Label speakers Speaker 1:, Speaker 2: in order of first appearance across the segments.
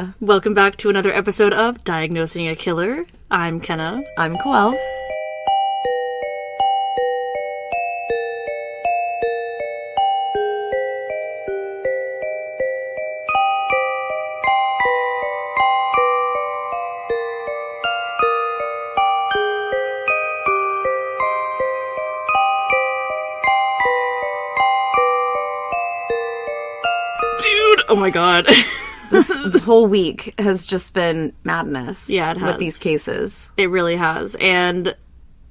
Speaker 1: Yeah.
Speaker 2: Welcome back to another episode of Diagnosing a Killer. I'm Kenna.
Speaker 1: I'm Coel.
Speaker 2: Oh my god.
Speaker 1: The whole week has just been madness.
Speaker 2: Yeah, it has.
Speaker 1: With these cases.
Speaker 2: It really has. And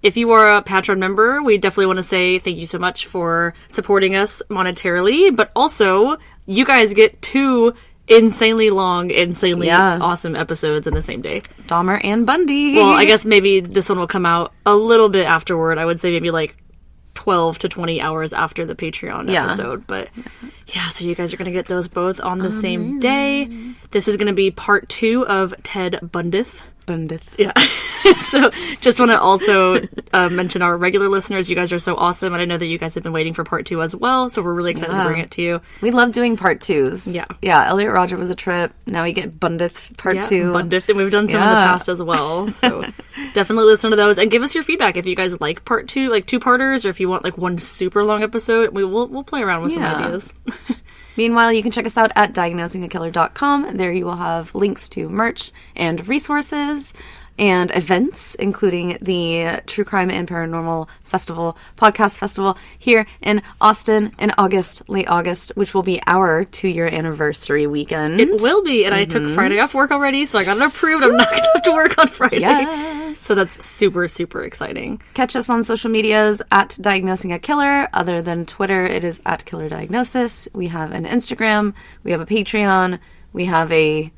Speaker 2: if you are a Patreon member, we definitely want to say thank you so much for supporting us monetarily. But also, you guys get 2 insanely long, insanely awesome episodes in the same day.
Speaker 1: Dahmer and Bundy.
Speaker 2: Well, I guess maybe this one will come out a little bit afterward. I would say maybe like 12 to 20 hours after the Patreon episode. But yeah, so you guys are going to get those both on the same day. This is going to be part 2 of Ted Bundy. Yeah. So just want to also mention our regular listeners. You guys are so awesome. And I know that you guys have been waiting for part 2 as well. So we're really excited to bring it to you.
Speaker 1: We love doing part 2s.
Speaker 2: Yeah.
Speaker 1: Yeah. Elliot Roger was a trip. Now we get Bundy part 2.
Speaker 2: Bundy. And we've done some in the past as well. So definitely listen to those and give us your feedback if you guys like part 2, like 2-parters, or if you want like one super long episode. We'll play around with some ideas.
Speaker 1: Meanwhile, you can check us out at diagnosingakiller.com. There you will have links to merch and resources and events, including the True Crime and Paranormal Festival, podcast festival here in Austin in August, late August, which will be our 2-year anniversary weekend.
Speaker 2: It will be, and I took Friday off work already, so I got it approved. I'm not going to have to work on Friday.
Speaker 1: Yes.
Speaker 2: So that's super, super exciting.
Speaker 1: Catch us on social medias at Diagnosing a Killer. Other than Twitter, it is at Killer Diagnosis. We have an Instagram. We have a Patreon. We have a...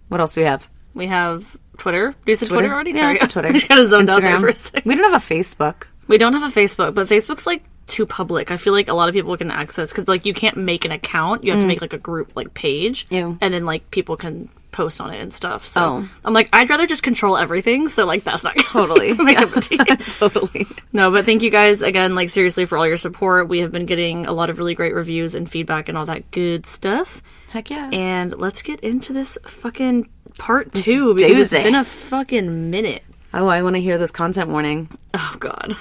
Speaker 1: What else do we have?
Speaker 2: We have Twitter. Do you say Twitter already?
Speaker 1: Yeah,
Speaker 2: Sorry.
Speaker 1: Twitter.
Speaker 2: I just kind of zoned out there
Speaker 1: Instagram.
Speaker 2: for a second.
Speaker 1: We don't have a Facebook.
Speaker 2: We don't have a Facebook, but Facebook's like too public. I feel like a lot of people can access, because like you can't make an account. You have to make like a group like page.
Speaker 1: Ew.
Speaker 2: And then like people can post on it and stuff. So I'm like, I'd rather just control everything. So like that's not
Speaker 1: Totally.
Speaker 2: make a big deal.
Speaker 1: Totally.
Speaker 2: No, but thank you guys again, like seriously, for all your support. We have been getting a lot of really great reviews and feedback and all that good stuff.
Speaker 1: Heck yeah.
Speaker 2: And let's get into this fucking part 2, because it's been a fucking minute.
Speaker 1: Oh, I want to hear this content warning.
Speaker 2: Oh, God.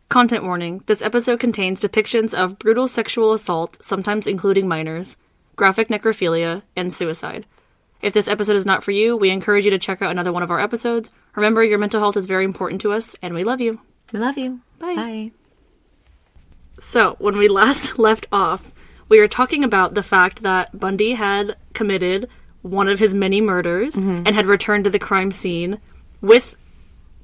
Speaker 2: Content warning. This episode contains depictions of brutal sexual assault, sometimes including minors, graphic necrophilia, and suicide. If this episode is not for you, we encourage you to check out another one of our episodes. Remember, your mental health is very important to us, and we love you.
Speaker 1: We love you.
Speaker 2: Bye.
Speaker 1: Bye.
Speaker 2: So, when we last left off, we were talking about the fact that Bundy had committed one of his many murders and had returned to the crime scene with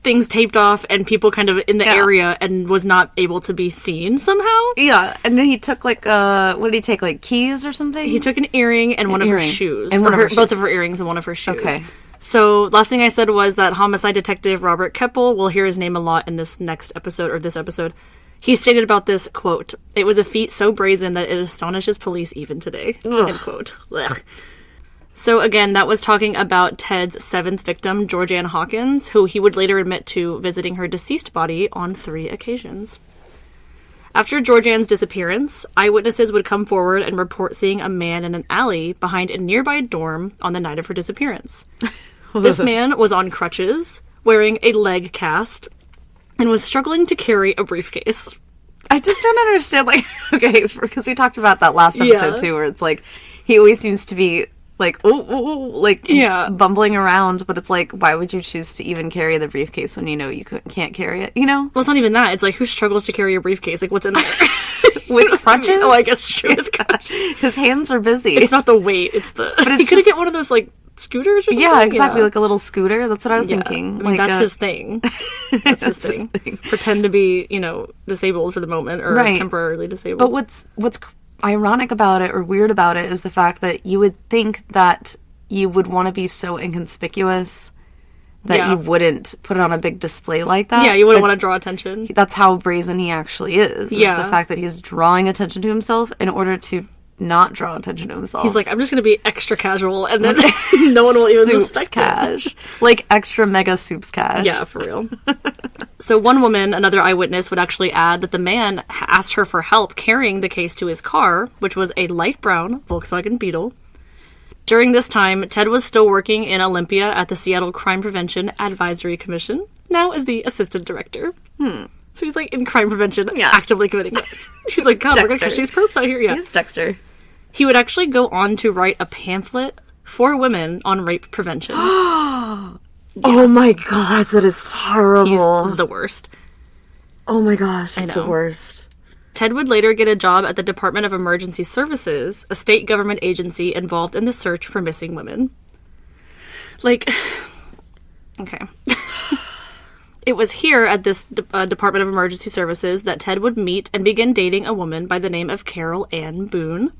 Speaker 2: things taped off and people kind of in the area, and was not able to be seen somehow.
Speaker 1: Yeah, and then he took like, what did he take, like keys or something?
Speaker 2: He took an earring and one of her shoes.
Speaker 1: And one of her shoes.
Speaker 2: Both of her earrings and one of her shoes.
Speaker 1: Okay.
Speaker 2: So, last thing I said was that homicide detective Robert Keppel, we'll hear his name a lot in this next episode, or this episode. He stated about this, quote, "It was a feat so brazen that it astonishes police even today." End quote. Blech. So again, that was talking about Ted's 7th victim, Georgianne Hawkins, who he would later admit to visiting her deceased body on 3 occasions. After Georgianne's disappearance, eyewitnesses would come forward and report seeing a man in an alley behind a nearby dorm on the night of her disappearance. This man was on crutches, wearing a leg cast, and was struggling to carry a briefcase.
Speaker 1: I just don't understand, like, okay, because we talked about that last episode too, where it's like, he always seems to be like, bumbling around, but it's like, why would you choose to even carry the briefcase when you know you can't carry it, you know?
Speaker 2: Well, it's not even that. It's like, who struggles to carry a briefcase? Like, what's in there?
Speaker 1: With crutches?
Speaker 2: Oh, I guess true. With crutches.
Speaker 1: His hands are busy.
Speaker 2: It's not the weight, it's the... But it's he could get one of those, like, scooters or something?
Speaker 1: Yeah, exactly, like a little scooter. That's what I was thinking.
Speaker 2: I mean,
Speaker 1: like
Speaker 2: that's his thing. That's his thing. Pretend to be, disabled for the moment, or temporarily disabled.
Speaker 1: But what's ironic about it, or weird about it, is the fact that you would think that you would want to be so inconspicuous that you wouldn't put it on a big display like that.
Speaker 2: Yeah, you wouldn't want to draw attention.
Speaker 1: That's how brazen he actually is. Yeah. The fact that he's drawing attention to himself in order to not draw attention to himself.
Speaker 2: He's like, I'm just going to be extra casual, and then no one will even suspect
Speaker 1: cash. Like extra mega soups cash.
Speaker 2: Yeah, for real. So one woman, another eyewitness, would actually add that the man asked her for help carrying the case to his car, which was a light brown Volkswagen Beetle. During this time, Ted was still working in Olympia at the Seattle Crime Prevention Advisory Commission, now as the assistant director. So he's like in crime prevention, actively committing crimes. He's like, God, we're gonna catch these perps out here. Yeah,
Speaker 1: He's Dexter.
Speaker 2: he would actually go on to write a pamphlet for women on rape prevention.
Speaker 1: Oh my god, that is terrible.
Speaker 2: He's the worst.
Speaker 1: Oh my gosh,
Speaker 2: I
Speaker 1: it's
Speaker 2: know.
Speaker 1: the worst.
Speaker 2: Ted would later get a job at the Department of Emergency Services, a state government agency involved in the search for missing women. Like, okay. It was here at this Department of Emergency Services that Ted would meet and begin dating a woman by the name of Carol Ann Boone,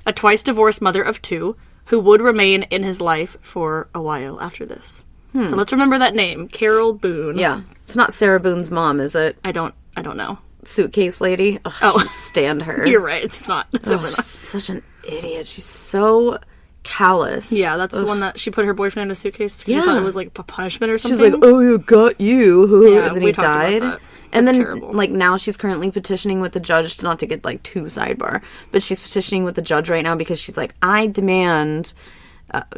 Speaker 2: a twice-divorced mother of 2, who would remain in his life for a while after this. So let's remember that name, Carol Boone.
Speaker 1: Yeah. It's not Sarah Boone's mom, is it?
Speaker 2: I don't know.
Speaker 1: Suitcase lady? Ugh, I can't stand her.
Speaker 2: You're right. It's not. It's
Speaker 1: Ugh,
Speaker 2: definitely
Speaker 1: she's such an idiot. She's so callous.
Speaker 2: Yeah, that's the one that she put her boyfriend in a suitcase because she thought it was like a punishment or something.
Speaker 1: She's like, oh, you got you.
Speaker 2: Yeah,
Speaker 1: and then
Speaker 2: we
Speaker 1: he
Speaker 2: talked about
Speaker 1: died.
Speaker 2: that.
Speaker 1: And
Speaker 2: That's
Speaker 1: then,
Speaker 2: terrible.
Speaker 1: like, now she's currently petitioning with the judge, not to get, like, too sidebar, but she's petitioning with the judge right now because she's like, I demand,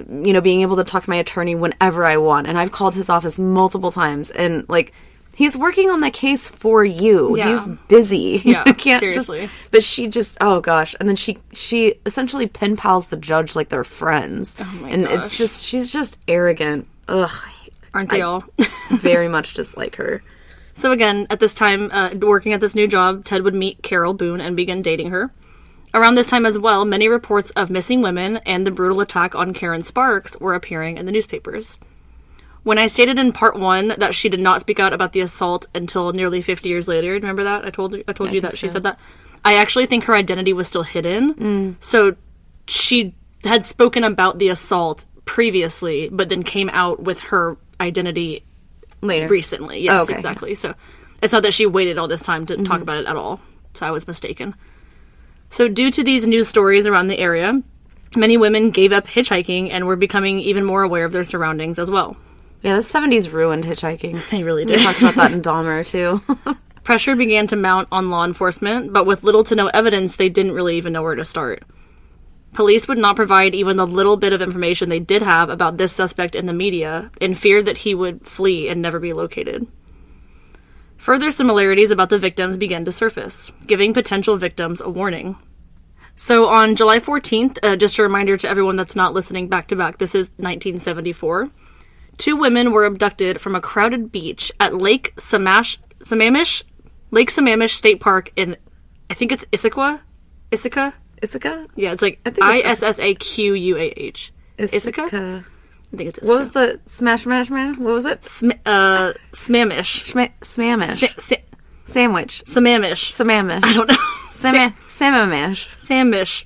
Speaker 1: being able to talk to my attorney whenever I want. And I've called his office multiple times, and, like, he's working on the case for you.
Speaker 2: Yeah.
Speaker 1: He's busy.
Speaker 2: Yeah,
Speaker 1: You can't
Speaker 2: seriously.
Speaker 1: but she just, oh gosh. And then she essentially pen pals the judge like they're friends.
Speaker 2: Oh my
Speaker 1: and
Speaker 2: gosh.
Speaker 1: she's just arrogant. Ugh.
Speaker 2: Aren't they all?
Speaker 1: Very much dislike her.
Speaker 2: So again, at this time, working at this new job, Ted would meet Carol Boone and begin dating her. Around this time as well, many reports of missing women and the brutal attack on Karen Sparks were appearing in the newspapers. When I stated in part 1 that she did not speak out about the assault until nearly 50 years later, remember that? I told you that she said that. I actually think her identity was still hidden. So she had spoken about the assault previously, but then came out with her identity
Speaker 1: Later.
Speaker 2: recently. Yes,
Speaker 1: okay.
Speaker 2: exactly. So it's not that she waited all this time to talk about it at all. So I was mistaken. So due to these news stories around the area, many women gave up hitchhiking and were becoming even more aware of their surroundings as well.
Speaker 1: Yeah, the 70s ruined hitchhiking.
Speaker 2: They really
Speaker 1: We
Speaker 2: did.
Speaker 1: talked about that in Dahmer, too.
Speaker 2: Pressure began to mount on law enforcement, but with little to no evidence, they didn't really even know where to start. Police would not provide even the little bit of information they did have about this suspect in the media, in fear that he would flee and never be located. Further similarities about the victims began to surface, giving potential victims a warning. So on July 14th, just a reminder to everyone that's not listening back to back, this is 1974, 2 women were abducted from a crowded beach at Lake Sammamish State Park in, I think it's Issaquah? Issaquah?
Speaker 1: Ithaca?
Speaker 2: Yeah, it's like
Speaker 1: I think it's
Speaker 2: Issaquah. Ithaca?
Speaker 1: Ithaca.
Speaker 2: I think it's Ithaca.
Speaker 1: What was the smash? What was it?
Speaker 2: Smamish.
Speaker 1: Smamish. Sandwich.
Speaker 2: Samamish.
Speaker 1: Samamish.
Speaker 2: I don't know.
Speaker 1: Samamish.
Speaker 2: Samish.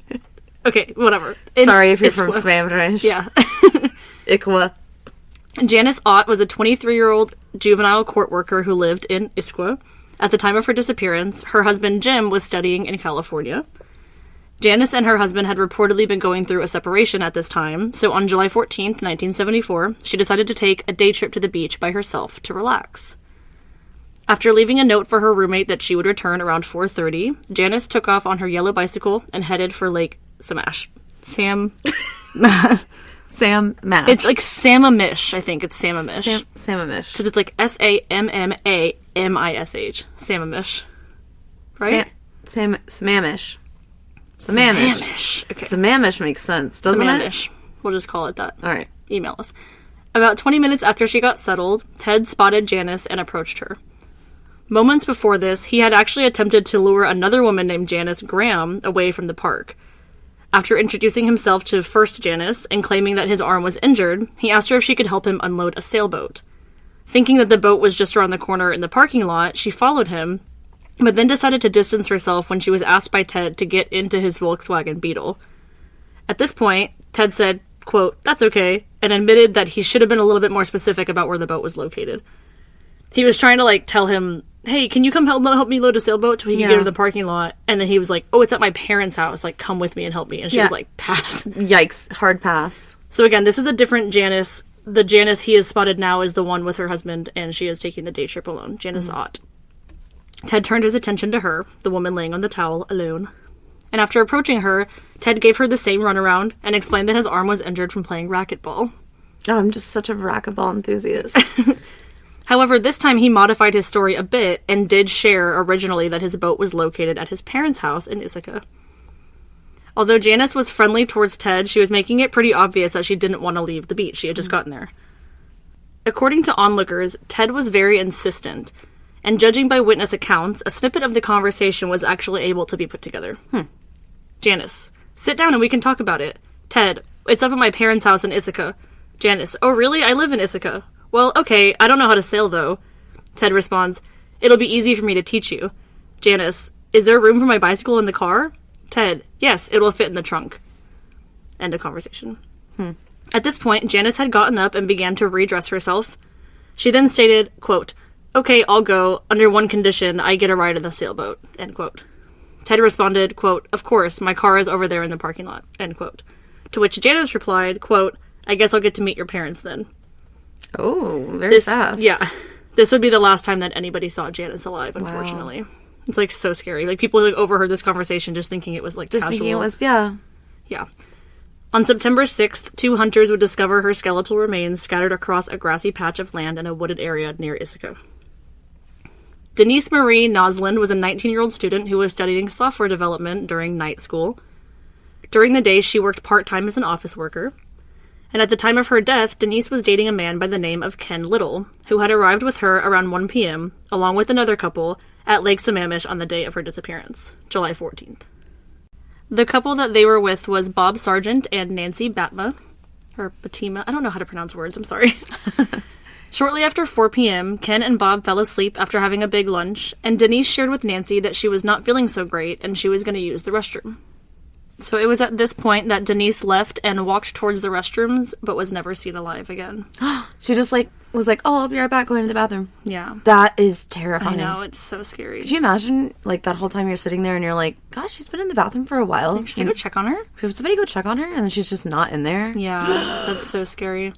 Speaker 2: Okay, whatever.
Speaker 1: Sorry if you're from
Speaker 2: Issaquah.
Speaker 1: Spanish.
Speaker 2: Yeah.
Speaker 1: Ikwa.
Speaker 2: Janice Ott was a 23-year-old juvenile court worker who lived in Issaquah. At the time of her disappearance, her husband Jim was studying in California. Janice and her husband had reportedly been going through a separation at this time, so on July 14th, 1974, she decided to take a day trip to the beach by herself to relax. After leaving a note for her roommate that she would return around 4:30, Janice took off on her yellow bicycle and headed for Lake Sammamish.
Speaker 1: Sammash.
Speaker 2: It's like Sammamish, I think. It's Sammamish.
Speaker 1: Sammamish.
Speaker 2: Because it's like Sammamish. Sammamish. Right?
Speaker 1: Sammamish.
Speaker 2: Sammamish. Okay.
Speaker 1: Sammamish makes sense, doesn't it?
Speaker 2: Sammamish. We'll just call it that.
Speaker 1: All right.
Speaker 2: Email us. About 20 minutes after she got settled, Ted spotted Janice and approached her. Moments before this, he had actually attempted to lure another woman named Janice Graham away from the park. After introducing himself to first Janice and claiming that his arm was injured, he asked her if she could help him unload a sailboat. Thinking that the boat was just around the corner in the parking lot, she followed him, but then decided to distance herself when she was asked by Ted to get into his Volkswagen Beetle. At this point, Ted said, quote, "That's okay," and admitted that he should have been a little bit more specific about where the boat was located. He was trying to, like, tell him, hey, can you come help me load a sailboat so we can get to the parking lot? And then he was like, oh, it's at my parents' house. Like, come with me and help me. And she was like, pass.
Speaker 1: Yikes. Hard pass.
Speaker 2: So again, this is a different Janice. The Janice he has spotted now is the one with her husband, and she is taking the day trip alone. Janice Ott. Ted turned his attention to her, the woman laying on the towel, alone. And after approaching her, Ted gave her the same runaround and explained that his arm was injured from playing racquetball.
Speaker 1: Oh, I'm just such a racquetball enthusiast.
Speaker 2: However, this time he modified his story a bit and did share originally that his boat was located at his parents' house in Ithaca. Although Janice was friendly towards Ted, she was making it pretty obvious that she didn't want to leave the beach. She had just gotten there. According to onlookers, Ted was very insistent, and judging by witness accounts, a snippet of the conversation was actually able to be put together. Janice, sit down and we can talk about it. Ted, it's up at my parents' house in Ithaca. Janice, oh really? I live in Ithaca. Well, okay, I don't know how to sail though. Ted responds, it'll be easy for me to teach you. Janice, is there room for my bicycle in the car? Ted, yes, it'll fit in the trunk. End of conversation. At this point, Janice had gotten up and began to redress herself. She then stated, quote, okay, I'll go, under one condition, I get a ride in the sailboat, end quote. Ted responded, quote, of course, my car is over there in the parking lot, end quote. To which Janice replied, quote, I guess I'll get to meet your parents then.
Speaker 1: Oh, very fast.
Speaker 2: Yeah. This would be the last time that anybody saw Janice alive, unfortunately. Wow. It's, like, so scary. Like, people, like, overheard this conversation just thinking it was, like,
Speaker 1: just
Speaker 2: casual.
Speaker 1: Thinking it was, yeah.
Speaker 2: Yeah. On September 6th, 2 hunters would discover her skeletal remains scattered across a grassy patch of land in a wooded area near Ithaca. Denise Marie Nosland was a 19-year-old student who was studying software development during night school. During the day, she worked part-time as an office worker. And at the time of her death, Denise was dating a man by the name of Ken Little, who had arrived with her around 1 p.m., along with another couple, at Lake Sammamish on the day of her disappearance, July 14th. The couple that they were with was Bob Sargent and Nancy Batma, or Batima. I don't know how to pronounce words, I'm sorry. Shortly after 4 p.m., Ken and Bob fell asleep after having a big lunch, and Denise shared with Nancy that she was not feeling so great and she was going to use the restroom. So it was at this point that Denise left and walked towards the restrooms, but was never seen alive again.
Speaker 1: She just, was like, oh, I'll be right back, going to the bathroom.
Speaker 2: Yeah.
Speaker 1: That is terrifying.
Speaker 2: I know, it's so scary.
Speaker 1: Could you imagine, that whole time you're sitting there and you're like, gosh, she's been in the bathroom for a while.
Speaker 2: Should I go check on her?
Speaker 1: Should somebody go check on her? And then she's just not in there?
Speaker 2: Yeah, that's so scary.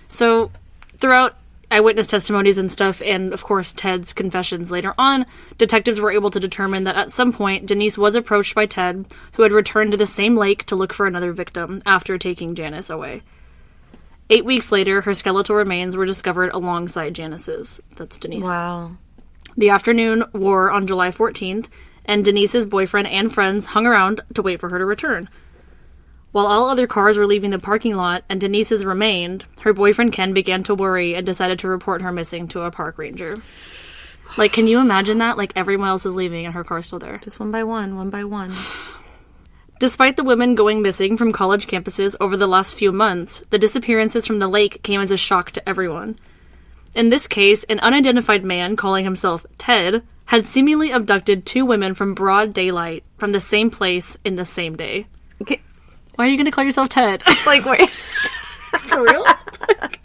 Speaker 2: So, throughout eyewitness testimonies and stuff, and of course Ted's confessions later on, detectives were able to determine that at some point Denise was approached by Ted, who had returned to the same lake to look for another victim after taking Janice away. 8 weeks later, her skeletal remains were discovered alongside Janice's. That's Denise.
Speaker 1: Wow.
Speaker 2: The afternoon wore on July 14th, and Denise's boyfriend and friends hung around to wait for her to return. While all other cars were leaving the parking lot and Denise's remained, her boyfriend Ken began to worry and decided to report her missing to a park ranger. Can you imagine that? Everyone else is leaving and her car's still there.
Speaker 1: Just one by one.
Speaker 2: Despite the women going missing from college campuses over the last few months, the disappearances from the lake came as a shock to everyone. In this case, an unidentified man calling himself Ted had seemingly abducted 2 women from broad daylight from the same place in the same day.
Speaker 1: Okay.
Speaker 2: Why are you going to call yourself Ted?
Speaker 1: Wait.
Speaker 2: For real?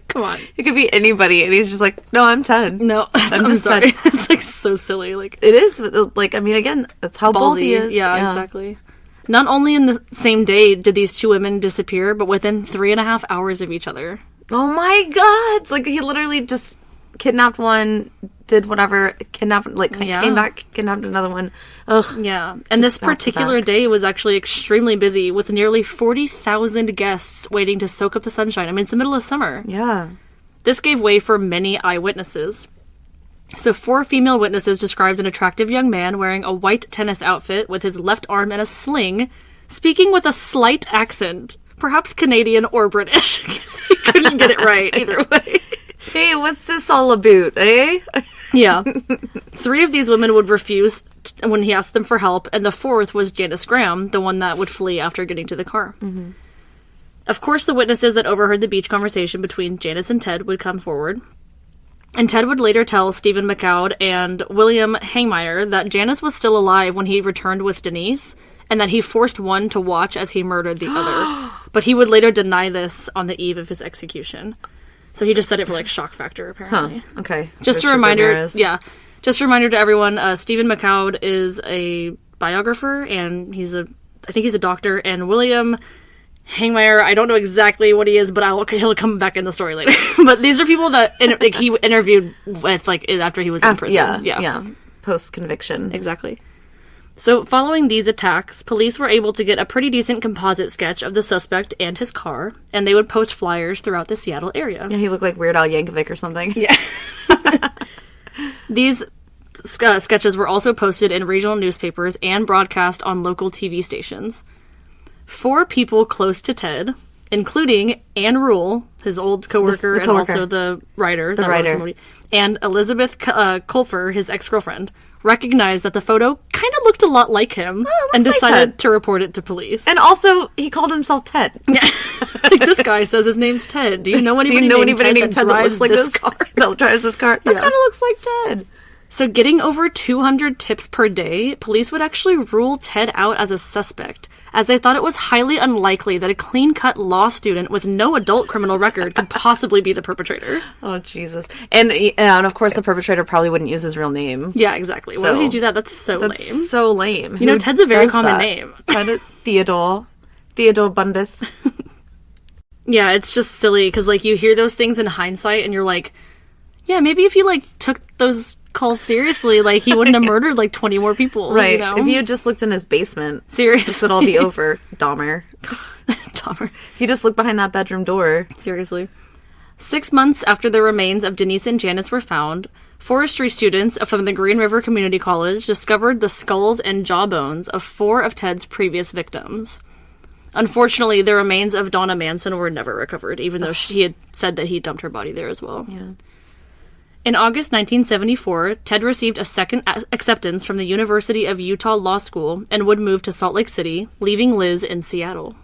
Speaker 2: Come on.
Speaker 1: It could be anybody, and he's just like, no, I'm Ted.
Speaker 2: No, I'm sorry. Ted. It's, so silly. It
Speaker 1: is, again, that's how bold he is.
Speaker 2: Yeah, exactly. Not only in the same day did these 2 women disappear, but within 3.5 hours of each other.
Speaker 1: Oh my god! He literally just kidnapped one, did whatever, came back, kidnapped another one. Ugh.
Speaker 2: Yeah. And this particular day was actually extremely busy, with nearly 40,000 guests waiting to soak up the sunshine. I mean, it's the middle of summer.
Speaker 1: Yeah.
Speaker 2: This gave way for many eyewitnesses. So 4 female witnesses described an attractive young man wearing a white tennis outfit with his left arm in a sling, speaking with a slight accent, perhaps Canadian or British, because he couldn't get it right either way.
Speaker 1: Hey, what's this all about, eh?
Speaker 2: Yeah. 3 of these women would refuse when he asked them for help, and the 4th was Janice Graham, the one that would flee after getting to the car. Mm-hmm. Of course, the witnesses that overheard the beach conversation between Janice and Ted would come forward. And Ted would later tell Stephen McCowd and William Hangmeyer that Janice was still alive when he returned with Denise, and that he forced one to watch as he murdered the other. But he would later deny this on the eve of his execution. So he just said it for shock factor, apparently.
Speaker 1: Huh. Okay.
Speaker 2: Just a reminder, just a reminder to everyone, Stephen McCowd is a biographer, and I think he's a doctor, and William Hangmeyer, I don't know exactly what he is, but he'll come back in the story later. But these are people that he interviewed with after he was in prison.
Speaker 1: Yeah. Post-conviction.
Speaker 2: Exactly. So, following these attacks, police were able to get a pretty decent composite sketch of the suspect and his car, and they would post flyers throughout the Seattle area.
Speaker 1: Yeah, he looked like Weird Al Yankovic or something.
Speaker 2: Yeah. These sketches were also posted in regional newspapers and broadcast on local TV stations. 4 people close to Ted, including Anne Rule, his old coworker, and also the writer. And Elizabeth Kulfer, his ex-girlfriend, recognized that the photo kind of looked a lot like him and decided to report it to police.
Speaker 1: And also, he called himself Ted.
Speaker 2: Yeah. This guy says his name's Ted. Do you know anybody named Ted that looks like this car?
Speaker 1: That drives this car? That kind of looks like Ted.
Speaker 2: So getting over 200 tips per day, police would actually rule Ted out as a suspect, as they thought it was highly unlikely that a clean-cut law student with no adult criminal record could possibly be the perpetrator.
Speaker 1: Oh, Jesus. And of course, the perpetrator probably wouldn't use his real name.
Speaker 2: Yeah, exactly. Why would he do that? That's so lame.
Speaker 1: That's so lame.
Speaker 2: You know, Ted's a very common name.
Speaker 1: Theodore Bundy.
Speaker 2: Yeah, it's just silly, because, like, you hear those things in hindsight, and you're like, yeah, maybe if you, like, took those calls seriously, like, he wouldn't have murdered, like, 20 more people,
Speaker 1: right?
Speaker 2: You know?
Speaker 1: If you had just looked in his basement,
Speaker 2: seriously,
Speaker 1: this would all be over. Dahmer. If you just look behind that bedroom door.
Speaker 2: Seriously. 6 months after the remains of Denise and Janice were found, forestry students from the Green River Community College discovered the skulls and jawbones of 4 of Ted's previous victims. Unfortunately, the remains of Donna Manson were never recovered, even though she had said that he dumped her body there as well.
Speaker 1: Yeah.
Speaker 2: In August 1974, Ted received a second acceptance from the University of Utah Law School and would move to Salt Lake City, leaving Liz in Seattle.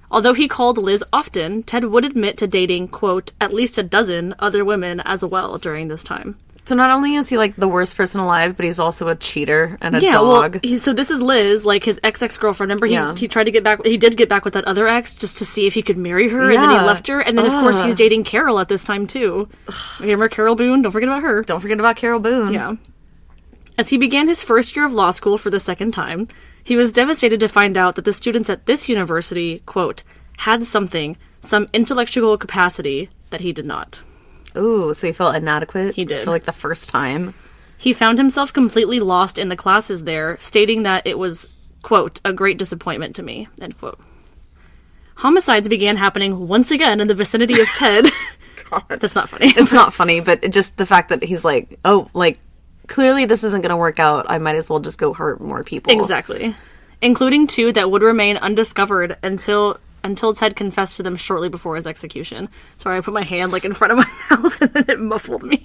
Speaker 2: Although he called Liz often, Ted would admit to dating, quote, at least a dozen other women as well during this time.
Speaker 1: So not only is he, like, the worst person alive, but he's also a cheater and a dog.
Speaker 2: Well, so this is Liz, like, his ex-girlfriend. Remember, he tried to get back, he did get back with that other ex just to see if he could marry her, and then he left her, and then, of course, he's dating Carol at this time, too. Remember Carol Boone? Don't forget about her.
Speaker 1: Don't forget about Carol Boone.
Speaker 2: Yeah. As he began his first year of law school for the second time, he was devastated to find out that the students at this university, quote, had something, some intellectual capacity that he did not.
Speaker 1: Ooh, so he felt inadequate?
Speaker 2: He did.
Speaker 1: For, like, the first time?
Speaker 2: He found himself completely lost in the classes there, stating that it was, quote, a great disappointment to me, end quote. Homicides began happening once again in the vicinity of Ted.
Speaker 1: God.
Speaker 2: That's not funny.
Speaker 1: It's not funny, but just the fact that he's like, oh, like, clearly this isn't going to work out. I might as well just go hurt more people.
Speaker 2: Exactly. Including 2 that would remain undiscovered until Ted confessed to them shortly before his execution. Sorry, I put my hand, like, in front of my mouth and then it muffled me.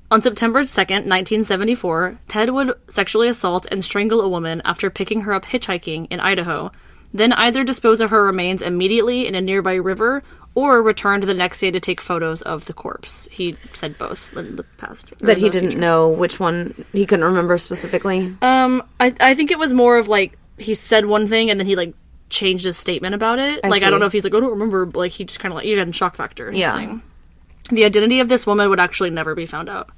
Speaker 2: On September 2nd, 1974, Ted would sexually assault and strangle a woman after picking her up hitchhiking in Idaho, then either dispose of her remains immediately in a nearby river or returned the next day to take photos of the corpse. He said both in the past.
Speaker 1: That he didn't know which one, he couldn't remember specifically?
Speaker 2: I think it was more of, like, he said one thing and then he, like, changed his statement about it. I don't know if he's like, I don't remember, like, he just kind of, like, you got in shock factor. Thing. The identity of this woman would actually never be found out.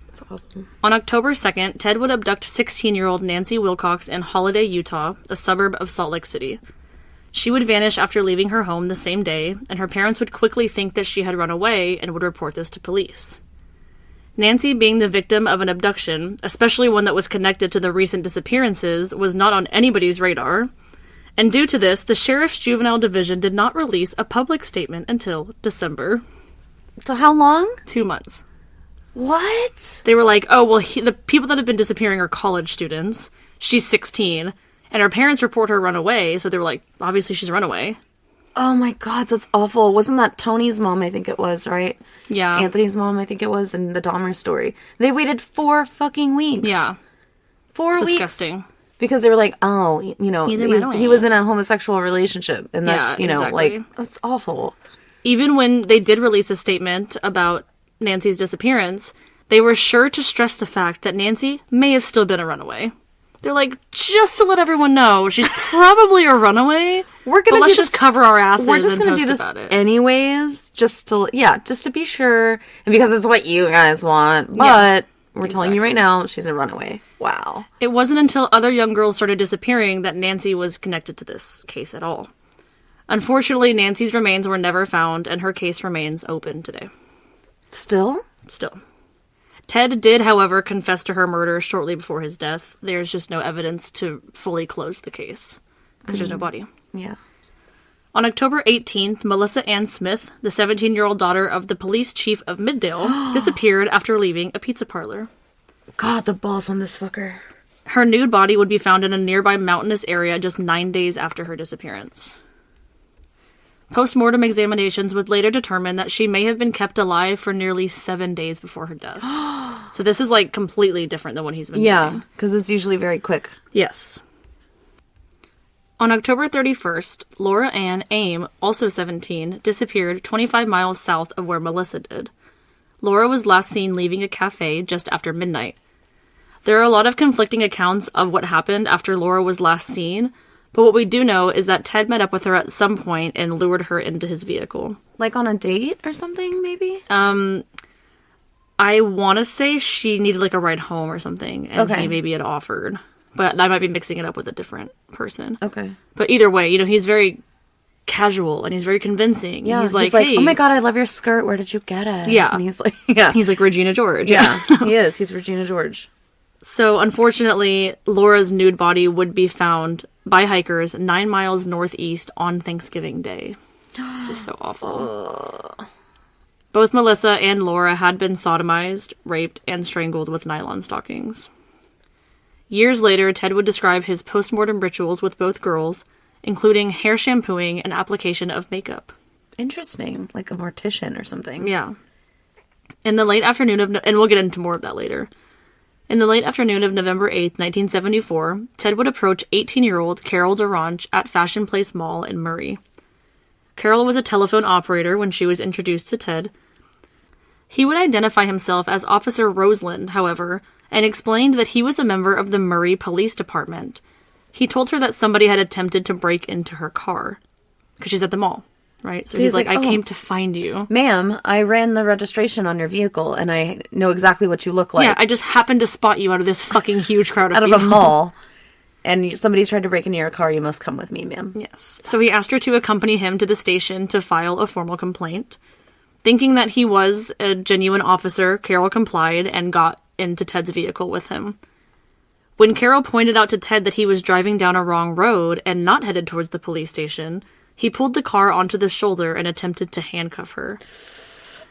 Speaker 1: That's awful.
Speaker 2: On October 2nd, Ted would abduct 16-year-old Nancy Wilcox in Holiday, Utah, a suburb of Salt Lake City. She would vanish after leaving her home the same day, and her parents would quickly think that she had run away and would report this to police. Nancy, being the victim of an abduction, especially one that was connected to the recent disappearances, was not on anybody's radar. And due to this, the Sheriff's Juvenile Division did not release a public statement until December.
Speaker 1: So how long?
Speaker 2: 2 months.
Speaker 1: What?
Speaker 2: They were like, oh, well, the people that have been disappearing are college students. She's 16. And her parents report her run away, so they were like, obviously she's run away.
Speaker 1: Oh my God, that's awful. Wasn't that Tony's mom, I think it was, right?
Speaker 2: Yeah.
Speaker 1: Anthony's mom, I think it was, in the Dahmer story. They waited 4 fucking weeks.
Speaker 2: Yeah.
Speaker 1: 4 weeks.
Speaker 2: Disgusting.
Speaker 1: Because they were like, oh, you know, he was in a homosexual relationship. And that's, you know,
Speaker 2: exactly.
Speaker 1: like, that's awful.
Speaker 2: Even when they did release a statement about Nancy's disappearance, they were sure to stress the fact that Nancy may have still been a runaway. They're like, just to let everyone know, she's probably a runaway. Let's just cover our asses and post about it. We're just going to do this
Speaker 1: anyways, just to be sure. And because it's what you guys want. But we're telling you right now, she's a runaway. Wow.
Speaker 2: It wasn't until other young girls started disappearing that Nancy was connected to this case at all. Unfortunately, Nancy's remains were never found, and her case remains open today.
Speaker 1: Still?
Speaker 2: Still. Ted did, however, confess to her murder shortly before his death. There's just no evidence to fully close the case because there's no body.
Speaker 1: Yeah.
Speaker 2: On October 18th, Melissa Ann Smith, the 17-year-old daughter of the police chief of Middale, disappeared after leaving a pizza parlor.
Speaker 1: God, the balls on this fucker.
Speaker 2: Her nude body would be found in a nearby mountainous area just 9 days after her disappearance. Post-mortem examinations would later determine that she may have been kept alive for nearly 7 days before her death. So this is, like, completely different than what he's been doing.
Speaker 1: Because it's usually very quick.
Speaker 2: Yes. On October 31st, Laura Ann Aim, also 17, disappeared 25 miles south of where Melissa did. Laura was last seen leaving a cafe just after midnight. There are a lot of conflicting accounts of what happened after Laura was last seen, but what we do know is that Ted met up with her at some point and lured her into his vehicle.
Speaker 1: Like on a date or something, maybe?
Speaker 2: I want to say she needed, like, a ride home or something, and he maybe had offered. But I might be mixing it up with a different person.
Speaker 1: Okay.
Speaker 2: But either way, you know, he's very casual and he's very convincing.
Speaker 1: Yeah.
Speaker 2: He's like,
Speaker 1: hey, oh my God, I love your skirt. Where did you get it?
Speaker 2: Yeah.
Speaker 1: And he's like, yeah.
Speaker 2: He's like Regina George.
Speaker 1: Yeah, he is. He's Regina George.
Speaker 2: So, unfortunately, Laura's nude body would be found by hikers 9 miles northeast on Thanksgiving Day. Which is so awful. Both Melissa and Laura had been sodomized, raped, and strangled with nylon stockings. Years later, Ted would describe his post-mortem rituals with both girls, including hair shampooing and application of makeup.
Speaker 1: Interesting. Like a mortician or something.
Speaker 2: Yeah. In the late afternoon of... and we'll get into more of that later. In the late afternoon of November 8th, 1974, Ted would approach 18-year-old Carol Duranch at Fashion Place Mall in Murray. Carol was a telephone operator when she was introduced to Ted. He would identify himself as Officer Roseland, however, and explained that he was a member of the Murray Police Department. He told her that somebody had attempted to break into her car. Because she's at the mall, right? So he's like, I came to find you.
Speaker 1: Ma'am, I ran the registration on your vehicle, and I know exactly what you look like.
Speaker 2: Yeah, I just happened to spot you out of this fucking huge crowd of
Speaker 1: out
Speaker 2: people.
Speaker 1: Of a mall. And somebody tried to break into your car, you must come with me, ma'am.
Speaker 2: Yes. So he asked her to accompany him to the station to file a formal complaint. Thinking that he was a genuine officer, Carol complied and got into Ted's vehicle with him. When Carol pointed out to Ted that he was driving down a wrong road and not headed towards the police station, he pulled the car onto the shoulder and attempted to handcuff her.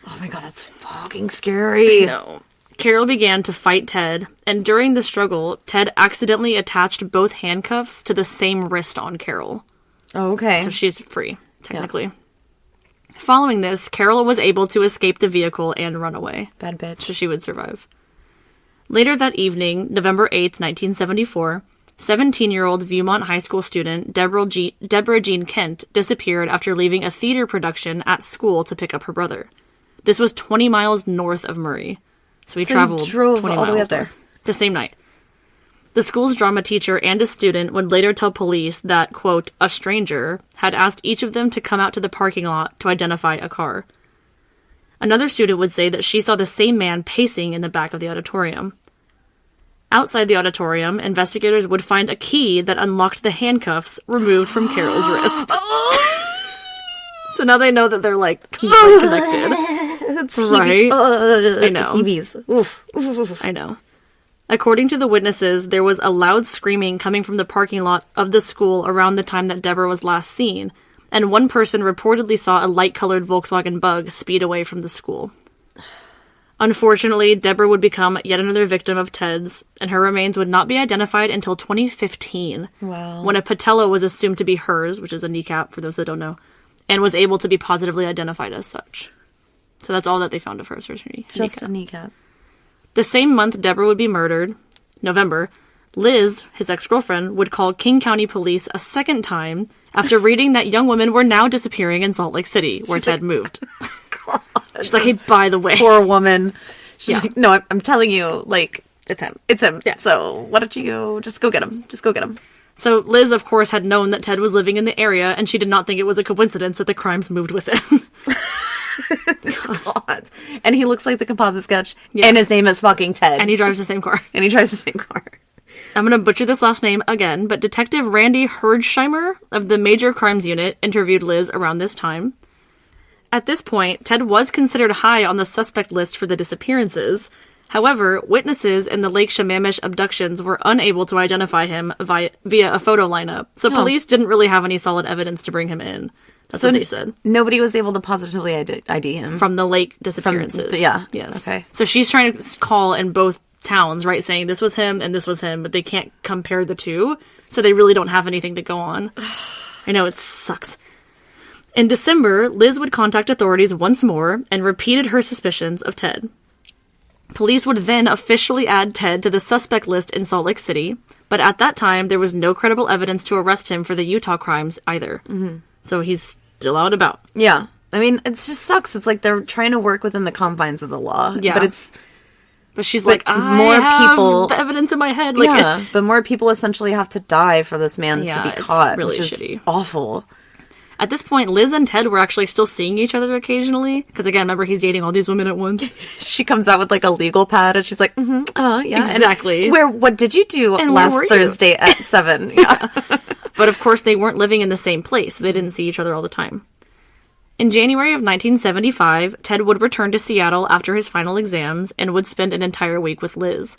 Speaker 1: Oh my God, that's fucking scary.
Speaker 2: No. Carol began to fight Ted, and during the struggle, Ted accidentally attached both handcuffs to the same wrist on Carol.
Speaker 1: Oh, okay.
Speaker 2: So she's free, technically. Yeah. Following this, Carol was able to escape the vehicle and run away.
Speaker 1: Bad bitch.
Speaker 2: So she would survive. Later that evening, November 8th, 1974, 17-year-old Viewmont High School student Deborah Jean Kent disappeared after leaving a theater production at school to pick up her brother. This was 20 miles north of Murray. So he traveled 20
Speaker 1: all the way
Speaker 2: miles
Speaker 1: up there.
Speaker 2: north. The same night. The school's drama teacher and a student would later tell police that, quote, a stranger had asked each of them to come out to the parking lot to identify a car. Another student would say that she saw the same man pacing in the back of the auditorium. Outside the auditorium, investigators would find a key that unlocked the handcuffs removed from Carol's wrist. So now they know that they're, like, connected. Right? I know.
Speaker 1: Heebies. Oof.
Speaker 2: I know. According to the witnesses, there was a loud screaming coming from the parking lot of the school around the time that Deborah was last seen, and one person reportedly saw a light-colored Volkswagen Bug speed away from the school. Unfortunately, Deborah would become yet another victim of Ted's, and her remains would not be identified until 2015, when a patella was assumed to be hers, which is a kneecap, for those that don't know, and was able to be positively identified as such. So that's all that they found of her, surgery.
Speaker 1: Just a kneecap.
Speaker 2: The same month Deborah would be murdered, November, Liz, his ex-girlfriend, would call King County Police a second time after reading that young women were now disappearing in Salt Lake City, where Ted moved. She's like, hey, by the way.
Speaker 1: Poor woman. She's like, no, I'm telling you, like,
Speaker 2: it's him.
Speaker 1: It's him.
Speaker 2: Yeah.
Speaker 1: So why don't you just go get him? Just go get him.
Speaker 2: So Liz, of course, had known that Ted was living in the area, and she did not think it was a coincidence that the crimes moved with him.
Speaker 1: God. And he looks like the composite sketch, and his name is fucking Ted.
Speaker 2: And he drives the same car. I'm going to butcher this last name again, but Detective Randy Herdsheimer of the Major Crimes Unit interviewed Liz around this time. At this point, Ted was considered high on the suspect list for the disappearances. However, witnesses in the Lake Sammamish abductions were unable to identify him via a photo lineup, so police didn't really have any solid evidence to bring him in. That's what they said.
Speaker 1: Nobody was able to positively ID him.
Speaker 2: From the lake disappearances.
Speaker 1: Yes. Okay.
Speaker 2: So she's trying to call in both towns, right, saying this was him and this was him, but they can't compare the two, so they really don't have anything to go on. I know, it sucks. In December, Liz would contact authorities once more and repeated her suspicions of Ted. Police would then officially add Ted to the suspect list in Salt Lake City, but at that time, there was no credible evidence to arrest him for the Utah crimes either. Mm-hmm. So he's still out and about.
Speaker 1: Yeah. I mean, it just sucks. It's like they're trying to work within the confines of the law.
Speaker 2: Yeah. But she's like,
Speaker 1: more people,
Speaker 2: the evidence in my head.
Speaker 1: Like, but more people essentially have to die for this man to be caught,
Speaker 2: really
Speaker 1: which
Speaker 2: shitty.
Speaker 1: Is awful.
Speaker 2: At this point, Liz and Ted were actually still seeing each other occasionally. Because again, remember, he's dating all these women at once.
Speaker 1: She comes out with like a legal pad and she's like, yeah.
Speaker 2: Exactly.
Speaker 1: And what did you do last Thursday at 7? Yeah.
Speaker 2: But of course, they weren't living in the same place. So they didn't see each other all the time. In January of 1975, Ted would return to Seattle after his final exams and would spend an entire week with Liz.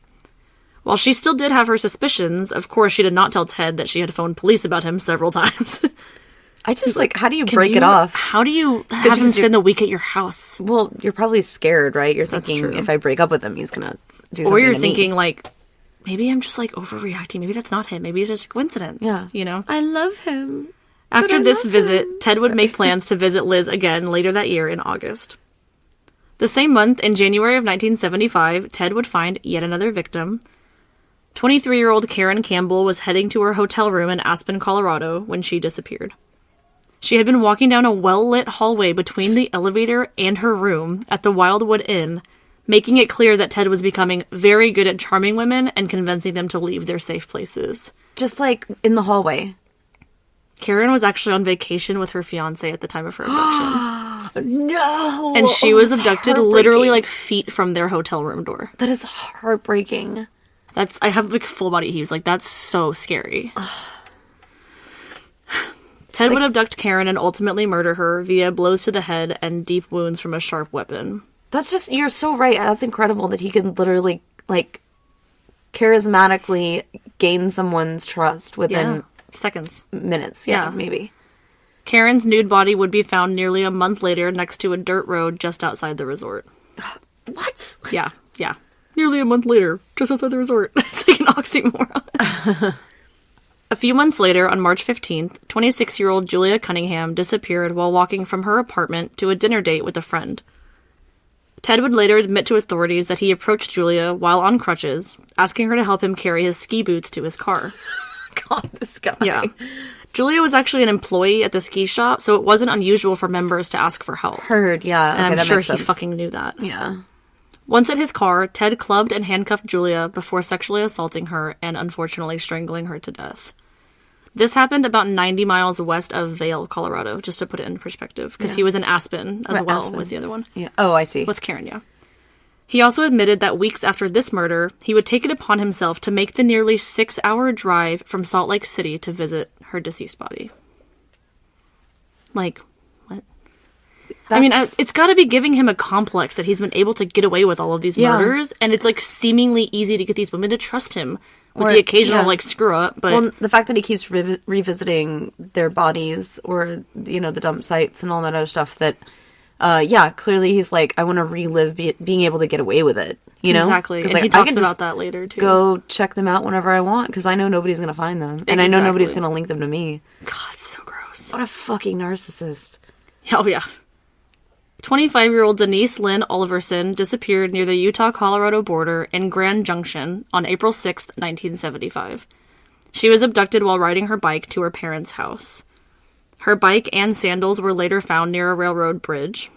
Speaker 2: While she still did have her suspicions, of course, she did not tell Ted that she had phoned police about him several times.
Speaker 1: I just how do you break it off?
Speaker 2: How do you have him spend the week at your house?
Speaker 1: Well, you're probably scared, right? You're thinking, if I break up with him, he's going to do something.
Speaker 2: Or you're
Speaker 1: to
Speaker 2: thinking,
Speaker 1: me.
Speaker 2: Maybe I'm just overreacting. Maybe that's not him. Maybe it's just a coincidence.
Speaker 1: Yeah.
Speaker 2: You know?
Speaker 1: I love him.
Speaker 2: After this visit, Ted would make plans to visit Liz again later that year in August. The same month, in January of 1975, Ted would find yet another victim. 23-year-old Karen Campbell was heading to her hotel room in Aspen, Colorado, when she disappeared. She had been walking down a well-lit hallway between the elevator and her room at the Wildwood Inn, making it clear that Ted was becoming very good at charming women and convincing them to leave their safe places.
Speaker 1: Just in the hallway.
Speaker 2: Karen was actually on vacation with her fiancé at the time of her abduction.
Speaker 1: No!
Speaker 2: And she was abducted literally feet from their hotel room door.
Speaker 1: That is heartbreaking.
Speaker 2: I have full body heaves. That's so scary. Ted would abduct Karen and ultimately murder her via blows to the head and deep wounds from a sharp weapon.
Speaker 1: You're so right. That's incredible that he can literally, charismatically gain someone's trust within
Speaker 2: seconds.
Speaker 1: Minutes. Yeah, maybe.
Speaker 2: Karen's nude body would be found nearly a month later next to a dirt road just outside the resort.
Speaker 1: What?
Speaker 2: Yeah. Nearly a month later, just outside the resort. It's like an oxymoron. A few months later, on March 15th, 26-year-old Julia Cunningham disappeared while walking from her apartment to a dinner date with a friend. Ted would later admit to authorities that he approached Julia while on crutches, asking her to help him carry his ski boots to his car.
Speaker 1: God, this guy.
Speaker 2: Yeah. Julia was actually an employee at the ski shop, so it wasn't unusual for members to ask for help.
Speaker 1: Heard, yeah.
Speaker 2: And I'm sure he fucking knew that.
Speaker 1: Yeah.
Speaker 2: Once at his car, Ted clubbed and handcuffed Julia before sexually assaulting her and unfortunately strangling her to death. This happened about 90 miles west of Vail, Colorado, just to put it in perspective, because he was in Aspen as well with the other one.
Speaker 1: Yeah. Oh, I see.
Speaker 2: With Karen, yeah. He also admitted that weeks after this murder, he would take it upon himself to make the nearly 6-hour drive from Salt Lake City to visit her deceased body. What? I mean, it's got to be giving him a complex that he's been able to get away with all of these murders, and it's seemingly easy to get these women to trust him with the occasional screw up. But
Speaker 1: the fact that he keeps revisiting their bodies or the dump sites and all that other stuff, that clearly he's I want to relive being able to get away with it.
Speaker 2: Exactly, and he talks about that later too.
Speaker 1: Go check them out whenever I want because I know nobody's gonna find them, and I know nobody's gonna link them to me.
Speaker 2: God, it's so gross.
Speaker 1: What a fucking narcissist.
Speaker 2: Oh yeah. 25-year-old Denise Lynn Oliverson disappeared near the Utah-Colorado border in Grand Junction on April 6, 1975. She was abducted while riding her bike to her parents' house. Her bike and sandals were later found near a railroad bridge.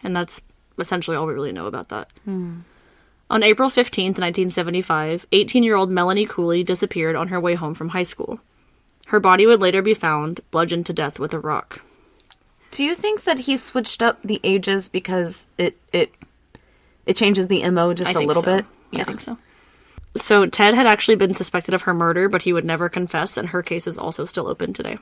Speaker 2: And that's essentially all we really know about that. On April 15, 1975, 18-year-old Melanie Cooley disappeared on her way home from high school. Her body would later be found, bludgeoned to death with a rock.
Speaker 1: Do you think that he switched up the ages because it changes the MO just a little bit?
Speaker 2: Yeah. I think so. So Ted had actually been suspected of her murder, but he would never confess, and her case is also still open today.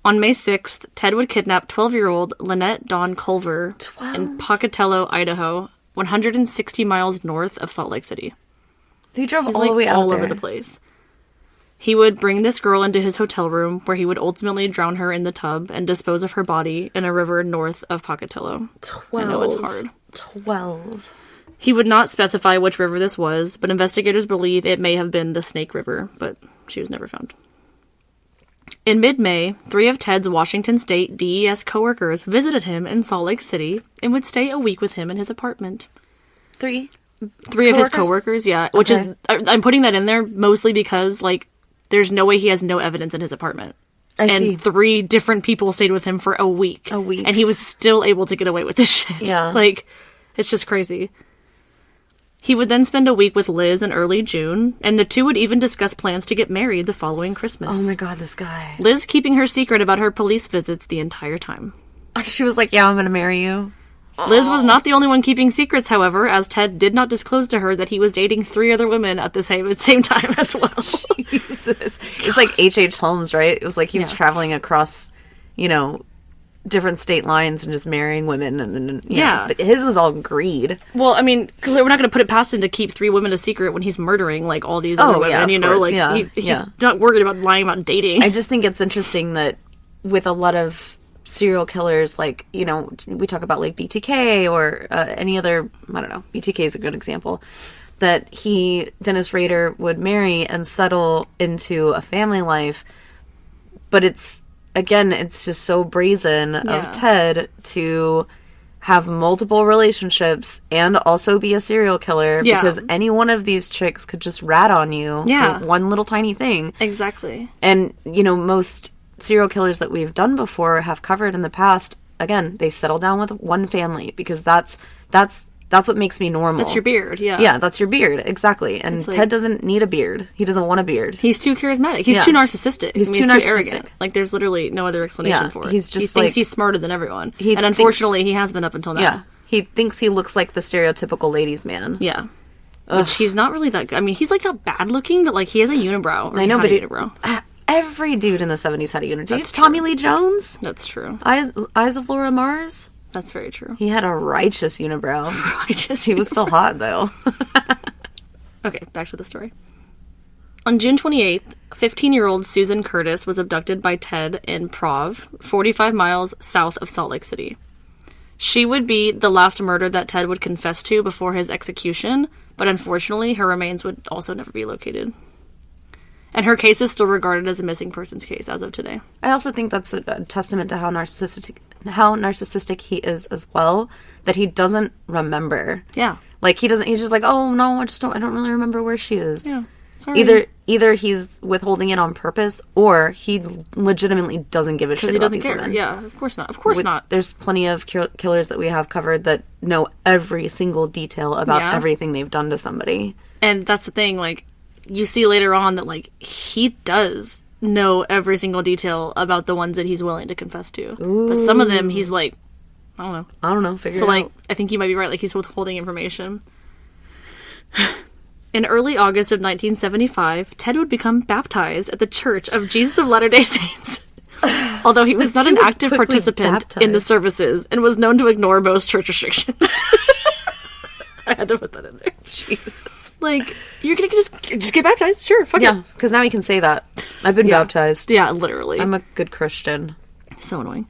Speaker 2: On May 6th, Ted would kidnap 12-year-old Lynette Dawn Culver in Pocatello, Idaho, 160 miles north of Salt Lake City.
Speaker 1: He drove
Speaker 2: He's
Speaker 1: all the way out
Speaker 2: all
Speaker 1: there.
Speaker 2: over the place. He would bring this girl into his hotel room, where he would ultimately drown her in the tub and dispose of her body in a river north of Pocatello.
Speaker 1: 12.
Speaker 2: I know it's hard.
Speaker 1: 12.
Speaker 2: He would not specify which river this was, but investigators believe it may have been the Snake River, but she was never found. In mid-May, 3 of Ted's Washington State DES coworkers visited him in Salt Lake City and would stay a week with him in his apartment.
Speaker 1: 3
Speaker 2: of his coworkers, yeah. Which is, I'm putting that in there mostly because, like, there's no way he has no evidence in his apartment.
Speaker 1: I see.
Speaker 2: 3 different people stayed with him for a week.
Speaker 1: A week.
Speaker 2: And he was still able to get away with this shit.
Speaker 1: Yeah.
Speaker 2: Like, it's just crazy. He would then spend a week with Liz in early June, and the two would even discuss plans to get married the following Christmas.
Speaker 1: Oh my god, this guy.
Speaker 2: Liz keeping her secret about her police visits the entire time.
Speaker 1: She was like, yeah, I'm gonna marry you.
Speaker 2: Liz was not the only one keeping secrets, however, as Ted did not disclose to her that he was dating 3 other women at the same time as well.
Speaker 1: Jesus. It's like H.H. Holmes, right? It was like he was traveling across, different state lines and just marrying women. And
Speaker 2: Yeah.
Speaker 1: But his was all greed.
Speaker 2: Well, I mean, we're not going to put it past him to keep 3 women a secret when he's murdering, like, all these other women,
Speaker 1: of course.
Speaker 2: Like, he's not worried about lying about dating.
Speaker 1: I just think it's interesting that with a lot of serial killers, like, we talk about, like, BTK or any other, I don't know, BTK is a good example, that Dennis Rader, would marry and settle into a family life, but it's just so brazen of Ted to have multiple relationships and also be a serial killer because any one of these chicks could just rat on you for one little tiny thing.
Speaker 2: Exactly.
Speaker 1: And, most serial killers that we've done before have covered in the past, again, they settle down with one family because that's what makes me normal.
Speaker 2: That's your beard, yeah.
Speaker 1: Yeah, that's your beard, exactly. And
Speaker 2: like,
Speaker 1: Ted doesn't need a beard. He doesn't want a beard.
Speaker 2: He's too charismatic. He's too narcissistic.
Speaker 1: He's too
Speaker 2: arrogant. Like, there's literally no other explanation for it.
Speaker 1: He's just
Speaker 2: he thinks he's smarter than everyone. And unfortunately, he has been up until now.
Speaker 1: Yeah. He thinks he looks like the stereotypical ladies' man.
Speaker 2: Yeah. Which he's not really that good. I mean, he's, like, not bad looking, but, like, he has a unibrow.
Speaker 1: I know, but
Speaker 2: unibrow.
Speaker 1: Every dude in the 70s had a unibrow. Tommy Lee Jones?
Speaker 2: That's true.
Speaker 1: Eyes of Laura Mars?
Speaker 2: That's very true.
Speaker 1: He had a righteous unibrow. He was still hot, though.
Speaker 2: Okay, back to the story. On June 28th, 15-year-old Susan Curtis was abducted by Ted in Prov, 45 miles south of Salt Lake City. She would be the last murder that Ted would confess to before his execution, but unfortunately, her remains would also never be located. And her case is still regarded as a missing persons case as of today.
Speaker 1: I also think that's a testament to how narcissistic he is as well, that he doesn't remember.
Speaker 2: Yeah.
Speaker 1: Like, he's just like, oh, no, I don't really remember where she is.
Speaker 2: Yeah. Sorry.
Speaker 1: Either he's withholding it on purpose, or he legitimately doesn't give a shit about these women.
Speaker 2: Yeah, of course not. Of course not.
Speaker 1: There's plenty of killers that we have covered that know every single detail about everything they've done to somebody.
Speaker 2: And that's the thing, like, you see later on that, like, he does know every single detail about the ones that he's willing to confess to. Ooh. But some of them, he's like, I don't know. Figure it out. So, like, I think you might be right. Like, he's withholding information. In early August of 1975, Ted would become baptized at the Church of Jesus of Latter-day Saints. Although he was not an active participant in the services and was known to ignore most church restrictions. I had to put that in there.
Speaker 1: Jesus.
Speaker 2: Like, you're gonna just get baptized? Sure, fuck it.
Speaker 1: Yeah, because now we can say that. I've been baptized.
Speaker 2: Yeah, literally.
Speaker 1: I'm a good Christian.
Speaker 2: So annoying.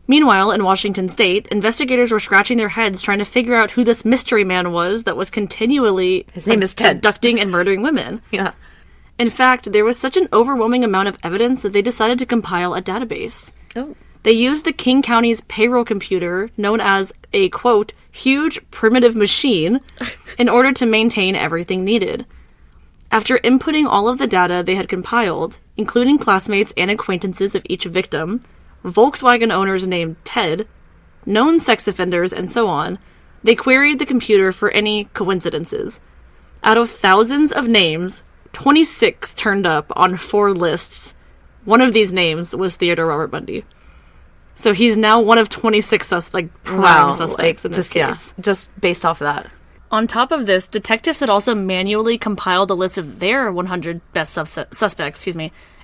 Speaker 2: Meanwhile, in Washington State, investigators were scratching their heads trying to figure out who this mystery man was that was continually
Speaker 1: his name is Ted,
Speaker 2: abducting and murdering women.
Speaker 1: Yeah.
Speaker 2: In fact, there was such an overwhelming amount of evidence that they decided to compile a database.
Speaker 1: Oh.
Speaker 2: They used the King County's payroll computer, known as a, quote, huge primitive machine, in order to maintain everything needed. After inputting all of the data they had compiled, including classmates and acquaintances of each victim, Volkswagen owners named Ted, known sex offenders, and so on, they queried the computer for any coincidences. Out of thousands of names, 26 turned up on 4 lists. One of these names was Theodore Robert Bundy. So he's now one of 26 prime suspects in this case.
Speaker 1: Yeah, just based off of that.
Speaker 2: On top of this, detectives had also manually compiled a list of their 100 best suspects,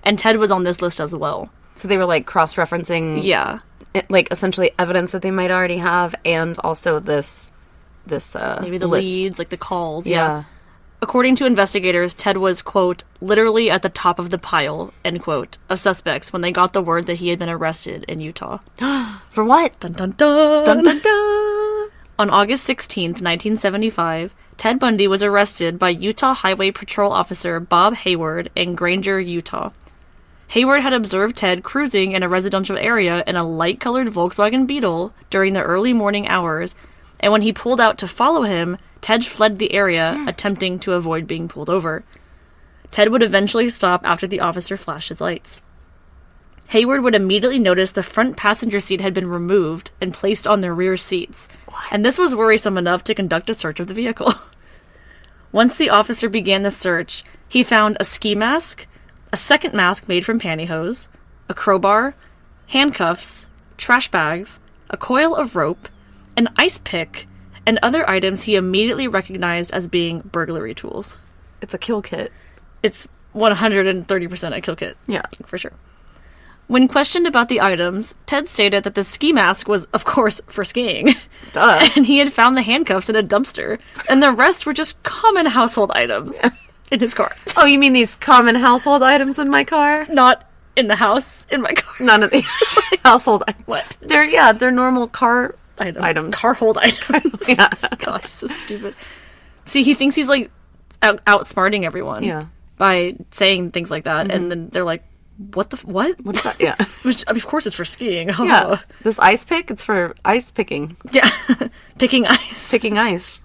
Speaker 2: and Ted was on this list as well.
Speaker 1: So they were, like, cross-referencing, like, essentially evidence that they might already have, and also this
Speaker 2: maybe the
Speaker 1: list.
Speaker 2: leads, like the calls.
Speaker 1: Yeah.
Speaker 2: According to investigators, Ted was, quote, literally at the top of the pile, end quote, of suspects when they got the word that he had been arrested in Utah.
Speaker 1: For what?
Speaker 2: Dun dun dun!
Speaker 1: Dun, dun, dun.
Speaker 2: On August 16th, 1975, Ted Bundy was arrested by Utah Highway Patrol Officer Bob Hayward in Granger, Utah. Hayward had observed Ted cruising in a residential area in a light-colored Volkswagen Beetle during the early morning hours, and when he pulled out to follow him, Ted fled the area, attempting to avoid being pulled over. Ted would eventually stop after the officer flashed his lights. Hayward would immediately notice the front passenger seat had been removed and placed on the rear seats, and this was worrisome enough to conduct a search of the vehicle. Once the officer began the search, he found a ski mask, a second mask made from pantyhose, a crowbar, handcuffs, trash bags, a coil of rope, an ice pick, and other items he immediately recognized as being burglary tools.
Speaker 1: It's a kill kit.
Speaker 2: It's 130% a kill kit.
Speaker 1: Yeah.
Speaker 2: For sure. When questioned about the items, Ted stated that the ski mask was, of course, for skiing.
Speaker 1: Duh.
Speaker 2: And he had found the handcuffs in a dumpster, and the rest were just common household items in his car.
Speaker 1: Oh, you mean these common household items in my car?
Speaker 2: Not in the house, in my car.
Speaker 1: None of the household items.
Speaker 2: What?
Speaker 1: They're normal car items.
Speaker 2: Car hold items.
Speaker 1: Yeah.
Speaker 2: Gosh, so stupid. See, he thinks he's, like, outsmarting everyone.
Speaker 1: Yeah.
Speaker 2: By saying things like that, and then they're like, what?
Speaker 1: What is that? Yeah.
Speaker 2: Which, I mean, of course it's for skiing. Oh.
Speaker 1: Yeah. This ice pick, it's for ice picking.
Speaker 2: Yeah. Picking ice.
Speaker 1: Picking ice.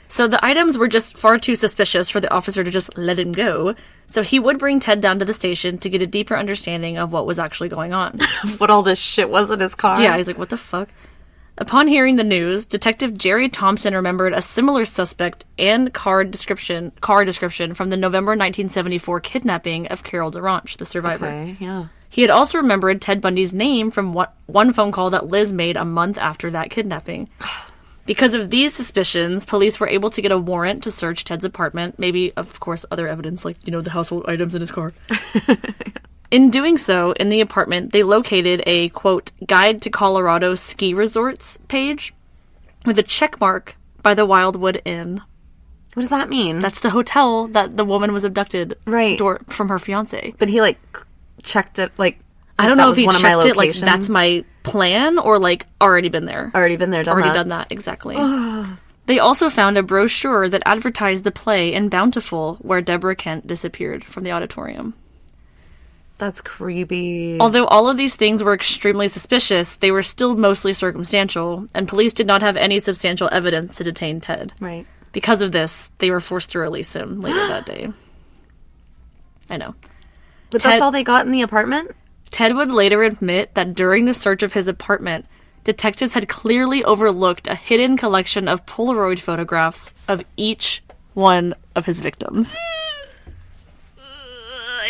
Speaker 2: So the items were just far too suspicious for the officer to just let him go. So he would bring Ted down to the station to get a deeper understanding of what was actually going on.
Speaker 1: What all this shit was in his car?
Speaker 2: Yeah, he's like, what the fuck? Upon hearing the news, Detective Jerry Thompson remembered a similar suspect and car description from the November 1974 kidnapping of Carol DeRanche, the survivor.
Speaker 1: Okay, yeah.
Speaker 2: He had also remembered Ted Bundy's name from one phone call that Liz made a month after that kidnapping. Because of these suspicions, police were able to get a warrant to search Ted's apartment, maybe, of course, other evidence like, the household items in his car. In doing so, in the apartment, they located a, quote, Guide to Colorado Ski Resorts page with a check mark by the Wildwood Inn.
Speaker 1: What does that mean?
Speaker 2: That's the hotel that the woman was abducted from her fiancé.
Speaker 1: But he, checked it,
Speaker 2: I don't know if he checked it,
Speaker 1: locations.
Speaker 2: That's my plan, or, already been there.
Speaker 1: Already been there, done that,
Speaker 2: exactly. They also found a brochure that advertised the play in Bountiful, where Deborah Kent disappeared from the auditorium.
Speaker 1: That's creepy.
Speaker 2: Although all of these things were extremely suspicious, they were still mostly circumstantial, and police did not have any substantial evidence to detain Ted.
Speaker 1: Right.
Speaker 2: Because of this, they were forced to release him later that day. I know.
Speaker 1: But that's all they got in the apartment?
Speaker 2: Ted would later admit that during the search of his apartment, detectives had clearly overlooked a hidden collection of Polaroid photographs of each one of his victims.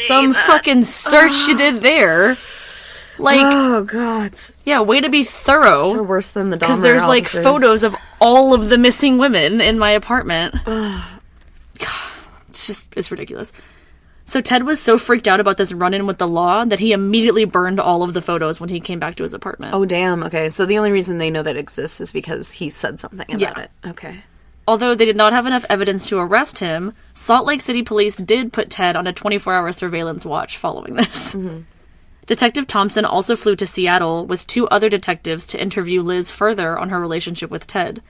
Speaker 2: Some fucking search you did there.
Speaker 1: Oh, God.
Speaker 2: Yeah, way to be thorough.
Speaker 1: They're worse than the Dahmer
Speaker 2: because there's,
Speaker 1: officers.
Speaker 2: photos of all of the missing women in my apartment. It's ridiculous. So Ted was so freaked out about this run-in with the law that he immediately burned all of the photos when he came back to his apartment.
Speaker 1: Oh, damn. Okay, so the only reason they know that it exists is because he said something about it. Okay.
Speaker 2: Although they did not have enough evidence to arrest him, Salt Lake City police did put Ted on a 24-hour surveillance watch following this. Mm-hmm. Detective Thompson also flew to Seattle with 2 other detectives to interview Liz further on her relationship with Ted.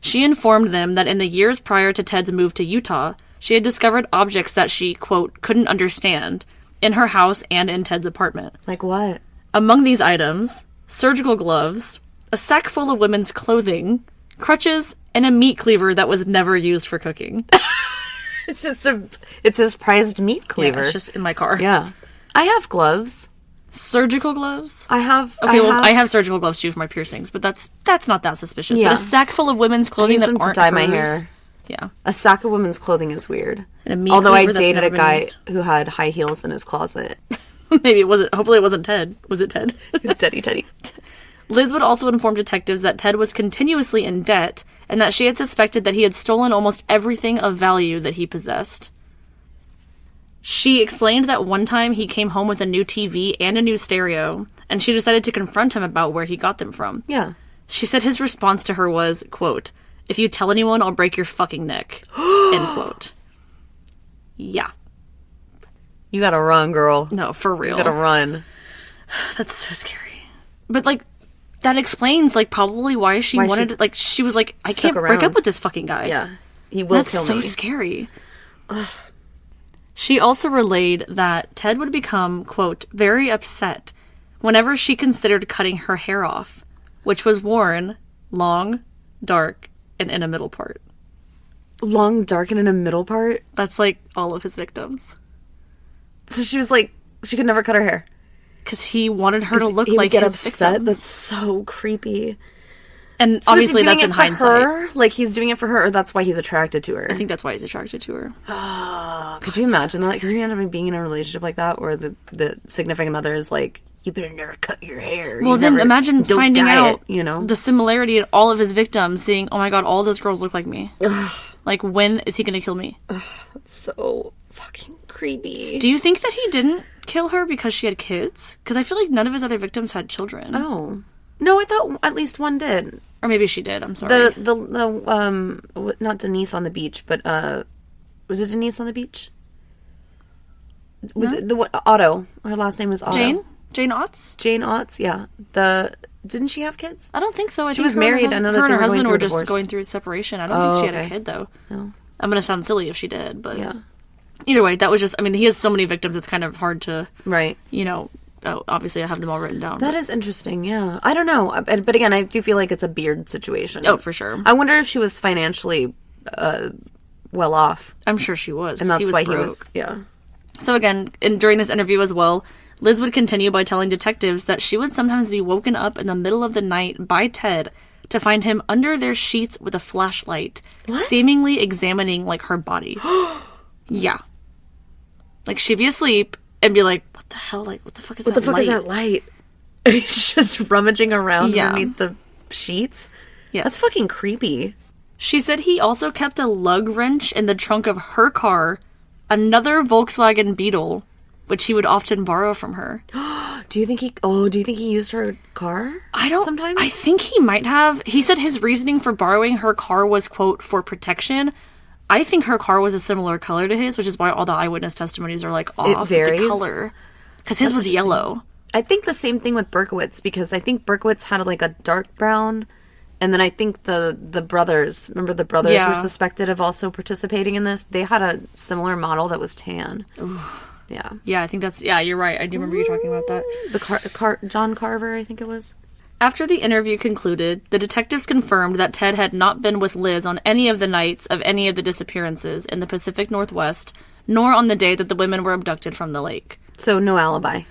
Speaker 2: She informed them that in the years prior to Ted's move to Utah, she had discovered objects that she, quote, couldn't understand in her house and in Ted's apartment.
Speaker 1: Like what?
Speaker 2: Among these items, surgical gloves, a sack full of women's clothing, crutches, and a meat cleaver that was never used for cooking.
Speaker 1: It's his prized meat cleaver.
Speaker 2: Yeah, it's just in my car.
Speaker 1: Yeah. I have gloves.
Speaker 2: Surgical gloves?
Speaker 1: I have.
Speaker 2: I have surgical gloves too for my piercings, but that's not that suspicious.
Speaker 1: Yeah.
Speaker 2: But a sack full of women's clothing that
Speaker 1: them
Speaker 2: aren't
Speaker 1: to dye
Speaker 2: hers,
Speaker 1: my hair.
Speaker 2: Yeah.
Speaker 1: A sack of women's clothing is weird.
Speaker 2: And a meat
Speaker 1: Although I
Speaker 2: cleaver that's
Speaker 1: dated
Speaker 2: never
Speaker 1: a guy
Speaker 2: been used.
Speaker 1: who had high heels in his closet.
Speaker 2: Maybe it wasn't. Hopefully it wasn't Ted. Was it Ted?
Speaker 1: Teddy.
Speaker 2: Liz would also inform detectives that Ted was continuously in debt and that she had suspected that he had stolen almost everything of value that he possessed. She explained that one time he came home with a new TV and a new stereo, and she decided to confront him about where he got them from.
Speaker 1: Yeah.
Speaker 2: She said his response to her was, quote, If you tell anyone, I'll break your fucking neck. End quote. Yeah.
Speaker 1: You gotta run, girl.
Speaker 2: No, for real.
Speaker 1: You gotta run.
Speaker 2: That's so scary. But, like, that explains, like, probably why she wanted... Like, she was like, I can't break up with this fucking guy.
Speaker 1: Yeah. He will kill me.
Speaker 2: That's so scary. Ugh. She also relayed that Ted would become, quote, very upset whenever she considered cutting her hair off, which was worn long, dark, and in a middle part.
Speaker 1: Long, dark, and in a middle part?
Speaker 2: That's, like, all of his victims.
Speaker 1: So she was like, she could never cut her hair.
Speaker 2: Because he wanted her to look like his victims.
Speaker 1: That's so creepy.
Speaker 2: And so obviously that's in hindsight.
Speaker 1: Her? Like, he's doing it for her, or that's why he's attracted to her?
Speaker 2: I think that's why he's attracted to her.
Speaker 1: Could you imagine that? Could you end up being in a relationship like that, where the significant other is like, you better never cut your hair.
Speaker 2: Well, then imagine finding out,
Speaker 1: you know,
Speaker 2: the similarity in all of his victims, seeing, oh my god, all those girls look like me. Like, when is he going to kill me?
Speaker 1: That's so fucking creepy.
Speaker 2: Do you think that he didn't kill her because she had kids? Because I feel like none of his other victims had children.
Speaker 1: Oh. No, I thought at least one did.
Speaker 2: Or maybe she did, I'm sorry.
Speaker 1: The not Denise on the beach, but, was it Denise on the beach?
Speaker 2: No?
Speaker 1: Otto. Her last name was Otto.
Speaker 2: Jane Otts?
Speaker 1: Jane Otts, yeah. Didn't she have kids?
Speaker 2: I don't think so.
Speaker 1: She was married. I know that
Speaker 2: her and her
Speaker 1: they were
Speaker 2: husband
Speaker 1: going
Speaker 2: were
Speaker 1: through a
Speaker 2: just
Speaker 1: divorce.
Speaker 2: going through a separation. I don't think she had a kid, though.
Speaker 1: No.
Speaker 2: I'm going to sound silly if she did, but...
Speaker 1: Yeah.
Speaker 2: Either way, that was just... I mean, he has so many victims, it's kind of hard to...
Speaker 1: Right.
Speaker 2: You know... Oh, obviously, I have them all written down.
Speaker 1: That is interesting, yeah. I don't know. But again, I do feel like it's a Beard situation.
Speaker 2: Oh, for sure.
Speaker 1: I wonder if she was financially well off.
Speaker 2: I'm sure she was.
Speaker 1: And that's why
Speaker 2: broke.
Speaker 1: he was... Yeah.
Speaker 2: So again, during this interview as well, Liz would continue by telling detectives that she would sometimes be woken up in the middle of the night by Ted to find him under their sheets with a flashlight, seemingly examining, like, her body. Yeah. Like, she'd be asleep and be like, what the hell? Like, what the fuck is that light?
Speaker 1: What the fuck is that light? And he's just rummaging around underneath the sheets?
Speaker 2: Yes.
Speaker 1: That's fucking creepy.
Speaker 2: She said he also kept a lug wrench in the trunk of her car, another Volkswagen Beetle, which he would often borrow from her.
Speaker 1: Do you think he used her car? Sometimes?
Speaker 2: I think he might have. He said his reasoning for borrowing her car was, quote, for protection. I think her car was a similar color to his, which is why all the eyewitness testimonies are, like, off with the color. Because his was yellow.
Speaker 1: I think the same thing with Berkowitz, because I think Berkowitz had, like, a dark brown, and then I think the brothers, remember the brothers were suspected of also participating in this? They had a similar model that was tan. Ooh. Yeah.
Speaker 2: Yeah, I think that's... Yeah, you're right. I do remember you talking about that.
Speaker 1: The John Carver, I think it was.
Speaker 2: After the interview concluded, the detectives confirmed that Ted had not been with Liz on any of the nights of any of the disappearances in the Pacific Northwest, nor on the day that the women were abducted from the lake.
Speaker 1: So no alibi.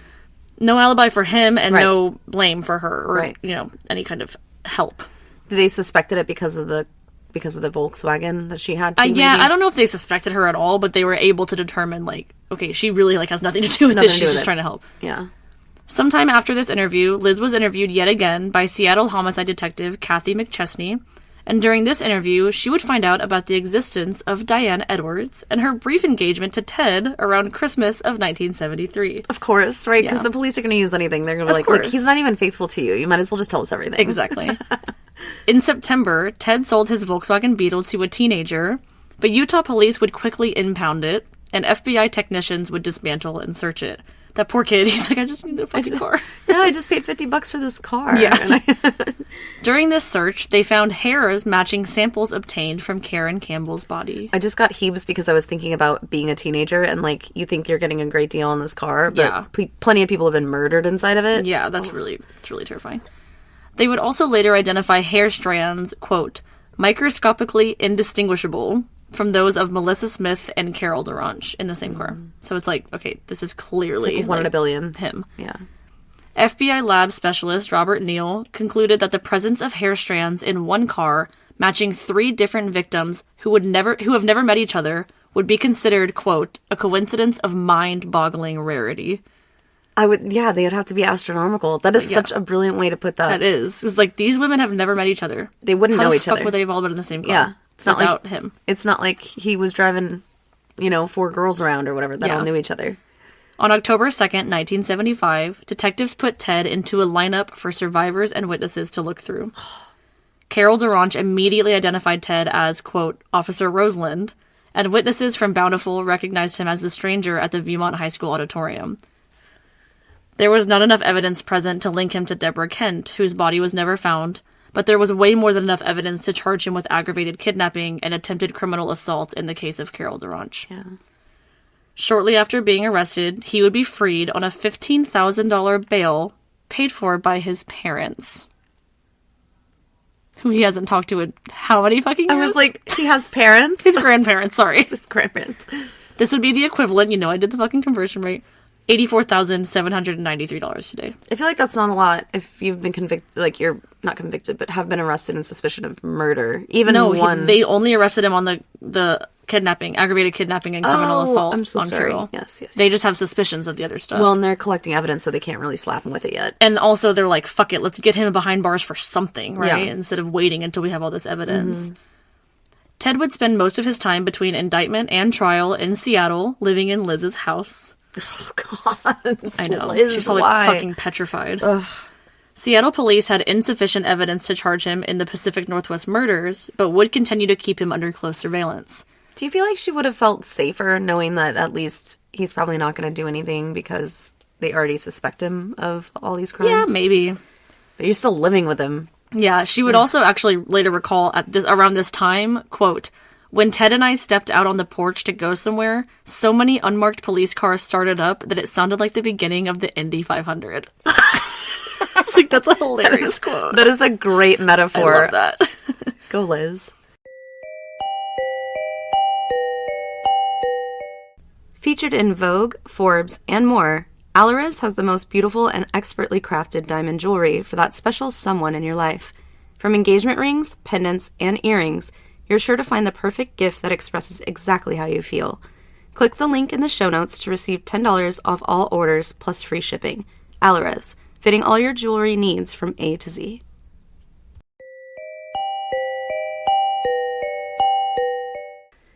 Speaker 2: No alibi for him and no blame for her or,
Speaker 1: right.
Speaker 2: you know, any kind of help.
Speaker 1: Did they suspected it because of the Volkswagen that she had?
Speaker 2: Yeah, I don't know if they suspected her at all, but they were able to determine, like, okay, she really, like, has nothing to do with this. She's just trying to help.
Speaker 1: Yeah.
Speaker 2: Sometime after this interview, Liz was interviewed yet again by Seattle homicide detective Kathy McChesney, and during this interview, she would find out about the existence of Diane Edwards and her brief engagement to Ted around Christmas of 1973.
Speaker 1: Of course, right? Because the police are going to use anything. They're going to be like, look, he's not even faithful to you. You might as well just tell us everything.
Speaker 2: Exactly. In September, Ted sold his Volkswagen Beetle to a teenager, but Utah police would quickly impound it, and FBI technicians would dismantle and search it. That poor kid, he's like, I just need a fucking car.
Speaker 1: No, I just paid $50 for this car.
Speaker 2: Yeah. During this search, they found hairs matching samples obtained from Karen Campbell's body.
Speaker 1: I just got heaves because I was thinking about being a teenager and, like, you think you're getting a great deal on this car, but plenty of people have been murdered inside of it.
Speaker 2: Yeah, it's really terrifying. They would also later identify hair strands, quote, microscopically indistinguishable from those of Melissa Smith and Carol DeRanche in the same car. So it's like, okay, this is clearly
Speaker 1: like one in a billion.
Speaker 2: Him.
Speaker 1: Yeah.
Speaker 2: FBI lab specialist Robert Neal concluded that the presence of hair strands in one car matching 3 different victims who have never met each other would be considered, quote, a coincidence of mind-boggling rarity.
Speaker 1: They'd have to be astronomical. That is such a brilliant way to put that.
Speaker 2: That is. It's like, these women have never met each other.
Speaker 1: They wouldn't know each other.
Speaker 2: How the fuck would they have all been in the same car?
Speaker 1: Yeah.
Speaker 2: It's not without him.
Speaker 1: It's not like he was driving, 4 girls around or whatever that all knew each other.
Speaker 2: On October 2nd, 1975, detectives put Ted into a lineup for survivors and witnesses to look through. Carol Durant immediately identified Ted as, quote, Officer Roseland, and witnesses from Bountiful recognized him as the stranger at the Viewmont High School auditorium. There was not enough evidence present to link him to Deborah Kent, whose body was never found, but there was way more than enough evidence to charge him with aggravated kidnapping and attempted criminal assault in the case of Carol Durant.
Speaker 1: Yeah.
Speaker 2: Shortly after being arrested, he would be freed on a $15,000 bail paid for by his parents, who he hasn't talked to in how many fucking years?
Speaker 1: I was like, he has parents?
Speaker 2: His grandparents, sorry.
Speaker 1: His grandparents.
Speaker 2: This would be the equivalent, I did the fucking conversion rate, $84,793 today.
Speaker 1: I feel like that's not a lot if you've been convicted, like you're not convicted, but have been arrested in suspicion of murder. Even one.
Speaker 2: They only arrested him on the kidnapping, aggravated kidnapping and criminal assault.
Speaker 1: I'm so
Speaker 2: on
Speaker 1: sorry.
Speaker 2: Carol.
Speaker 1: Yes.
Speaker 2: They just have suspicions of the other stuff.
Speaker 1: Well, and they're collecting evidence, so they can't really slap him with it yet.
Speaker 2: And also they're like, fuck it, let's get him behind bars for something, right?
Speaker 1: Yeah.
Speaker 2: Instead of waiting until we have all this evidence. Mm-hmm. Ted would spend most of his time between indictment and trial in Seattle, living in Liz's house.
Speaker 1: Oh, God.
Speaker 2: I know.
Speaker 1: Liz,
Speaker 2: she's probably fucking petrified. Ugh. Seattle police had insufficient evidence to charge him in the Pacific Northwest murders, but would continue to keep him under close surveillance.
Speaker 1: Do you feel like she would have felt safer knowing that at least he's probably not going to do anything because they already suspect him of all these crimes?
Speaker 2: Yeah, maybe.
Speaker 1: But you're still living with him.
Speaker 2: Yeah, she would also actually later recall around this time, quote, when Ted and I stepped out on the porch to go somewhere, so many unmarked police cars started up that it sounded like the beginning of the Indy 500. It's like, that's a hilarious quote.
Speaker 1: That is a great metaphor.
Speaker 2: I love that.
Speaker 1: Go, Liz. Featured in Vogue, Forbes, and more, Alvarez has the most beautiful and expertly crafted diamond jewelry for that special someone in your life. From engagement rings, pendants, and earrings, you're sure to find the perfect gift that expresses exactly how you feel. Click the link in the show notes to receive $10 off all orders plus free shipping. Alvarez, fitting all your jewelry needs from A to Z.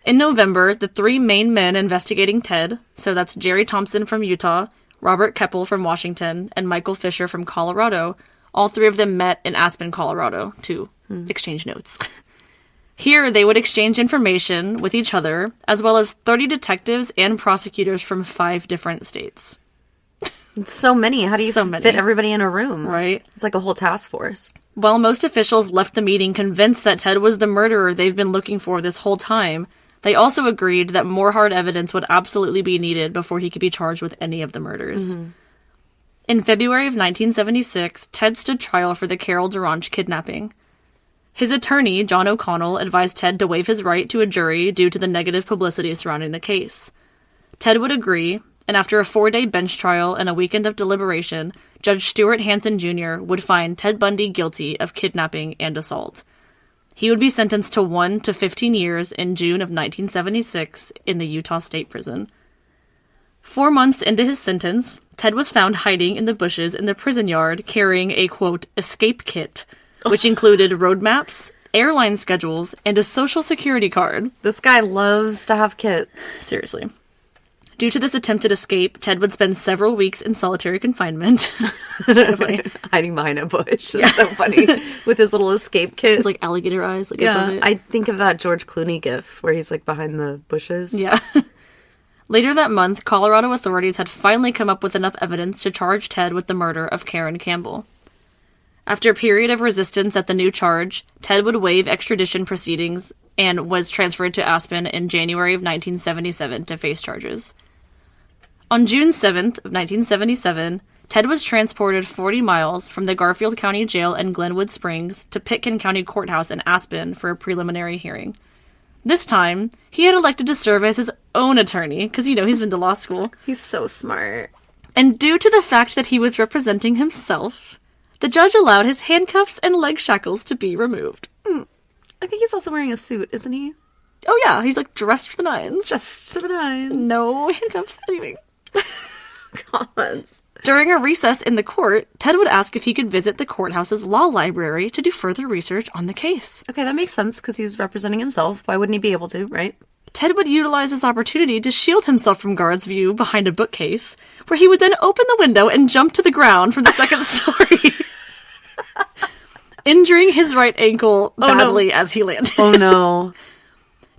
Speaker 2: In November, the three main men investigating Ted, so that's Jerry Thompson from Utah, Robert Keppel from Washington, and Michael Fisher from Colorado, all three of them met in Aspen, Colorado, to exchange notes. Here, they would exchange information with each other, as well as 30 detectives and prosecutors from 5 different states.
Speaker 1: So many. How do you fit everybody in a room?
Speaker 2: Right.
Speaker 1: It's like a whole task force.
Speaker 2: While most officials left the meeting convinced that Ted was the murderer they've been looking for this whole time, they also agreed that more hard evidence would absolutely be needed before he could be charged with any of the murders. Mm-hmm. In February of 1976, Ted stood trial for the Carol Durant kidnapping. His attorney, John O'Connell, advised Ted to waive his right to a jury due to the negative publicity surrounding the case. Ted would agree, and after a 4-day bench trial and a weekend of deliberation, Judge Stuart Hansen Jr. would find Ted Bundy guilty of kidnapping and assault. He would be sentenced to 1 to 15 years in June of 1976 in the Utah State Prison. 4 months into his sentence, Ted was found hiding in the bushes in the prison yard carrying a, quote, escape kit, which included road maps, airline schedules, and a social security card.
Speaker 1: This guy loves to have kits.
Speaker 2: Seriously. Due to this attempted escape, Ted would spend several weeks in solitary confinement.
Speaker 1: Hiding behind a bush. That's so funny. With his little escape kit.
Speaker 2: It's like alligator eyes. Like
Speaker 1: yeah, I think of that George Clooney gif where he's like behind the bushes.
Speaker 2: Yeah. Later that month, Colorado authorities had finally come up with enough evidence to charge Ted with the murder of Karen Campbell. After a period of resistance at the new charge, Ted would waive extradition proceedings and was transferred to Aspen in January of 1977 to face charges. On June 7th of 1977, Ted was transported 40 miles from the Garfield County Jail in Glenwood Springs to Pitkin County Courthouse in Aspen for a preliminary hearing. This time, he had elected to serve as his own attorney, because, he's been to law school.
Speaker 1: He's so smart.
Speaker 2: And due to the fact that he was representing himself, the judge allowed his handcuffs and leg shackles to be removed.
Speaker 1: I think he's also wearing a suit, isn't he?
Speaker 2: Oh yeah, he's like dressed for the nines.
Speaker 1: Dressed to the nines.
Speaker 2: No handcuffs, anything.
Speaker 1: God.
Speaker 2: During a recess in the court, Ted would ask if he could visit the courthouse's law library to do further research on the case.
Speaker 1: Okay, that makes sense because he's representing himself. Why wouldn't he be able to, right?
Speaker 2: Ted would utilize this opportunity to shield himself from guards' view behind a bookcase, where he would then open the window and jump to the ground from the second story. injuring his right ankle badly as he landed.
Speaker 1: Oh, no.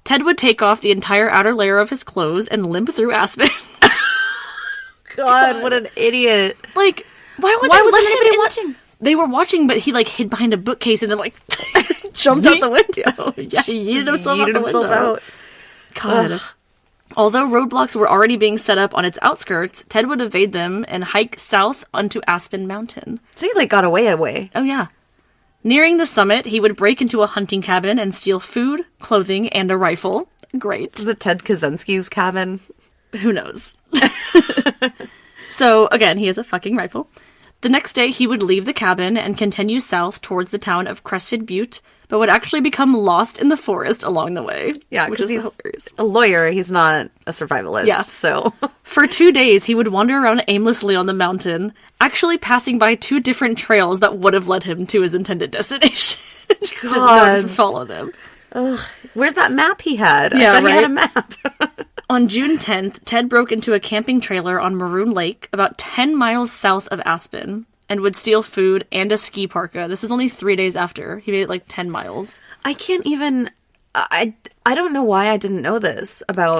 Speaker 2: Ted would take off the entire outer layer of his clothes and limp through Aspen.
Speaker 1: God, what an idiot.
Speaker 2: Like, why
Speaker 1: wasn't anybody watching?
Speaker 2: They were watching, but he, like, hid behind a bookcase and then, like, jumped out the window. Yeah, he yeeted himself out the window. God. Ugh. Although roadblocks were already being set up on its outskirts, Ted would evade them and hike south onto Aspen Mountain.
Speaker 1: So he, like, got away.
Speaker 2: Oh, yeah. Nearing the summit, he would break into a hunting cabin and steal food, clothing, and a rifle. Great.
Speaker 1: Is it Ted Kaczynski's cabin?
Speaker 2: Who knows? So, again, he has a fucking rifle. The next day, he would leave the cabin and continue south towards the town of Crested Butte, but would actually become lost in the forest along the way.
Speaker 1: Yeah,
Speaker 2: which is
Speaker 1: he's
Speaker 2: hilarious.
Speaker 1: A lawyer. He's not a survivalist.
Speaker 2: Yeah.
Speaker 1: So
Speaker 2: for 2 days, he would wander around aimlessly on the mountain, actually passing by 2 different trails that would have led him to his intended destination. Just didn't know to follow them.
Speaker 1: Ugh. Where's that map he had?
Speaker 2: Yeah,
Speaker 1: I thought
Speaker 2: right?
Speaker 1: he had a map.
Speaker 2: On June 10th, Ted broke into a camping trailer on Maroon Lake, about 10 miles south of Aspen, and would steal food and a ski parka. This is only 3 days after. He made it like 10 miles.
Speaker 1: I can't even... I don't know why I didn't know this about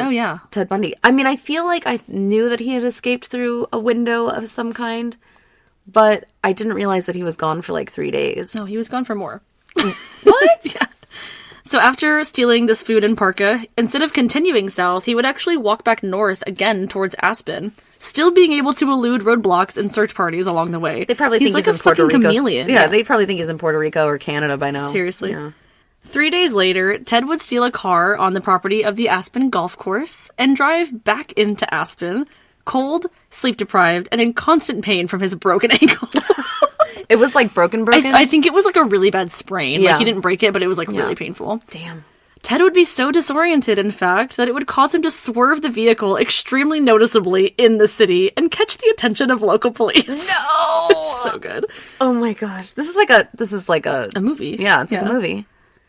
Speaker 1: Ted Bundy. I mean, I feel like I knew that he had escaped through a window of some kind, but I didn't realize that he was gone for like 3 days.
Speaker 2: No, he was gone for more.
Speaker 1: What?
Speaker 2: Yeah. So after stealing this food and parka, instead of continuing south, he would actually walk back north again towards Aspen, still being able to elude roadblocks and search parties along the way.
Speaker 1: They probably think
Speaker 2: like
Speaker 1: he's in Puerto Rico.
Speaker 2: Chameleon.
Speaker 1: Yeah, they probably think he's in Puerto Rico or Canada by now.
Speaker 2: Seriously.
Speaker 1: Yeah.
Speaker 2: 3 days later, Ted would steal a car on the property of the Aspen Golf Course and drive back into Aspen, cold, sleep-deprived, and in constant pain from his broken ankle.
Speaker 1: It was like broken?
Speaker 2: I think it was like a really bad sprain.
Speaker 1: Yeah.
Speaker 2: Like he didn't break it, but it was like really painful.
Speaker 1: Damn.
Speaker 2: Ted would be so disoriented, in fact, that it would cause him to swerve the vehicle extremely noticeably in the city and catch the attention of local police.
Speaker 1: No!
Speaker 2: It's so good.
Speaker 1: Oh my gosh. This is like a
Speaker 2: movie.
Speaker 1: Yeah, it's like a movie.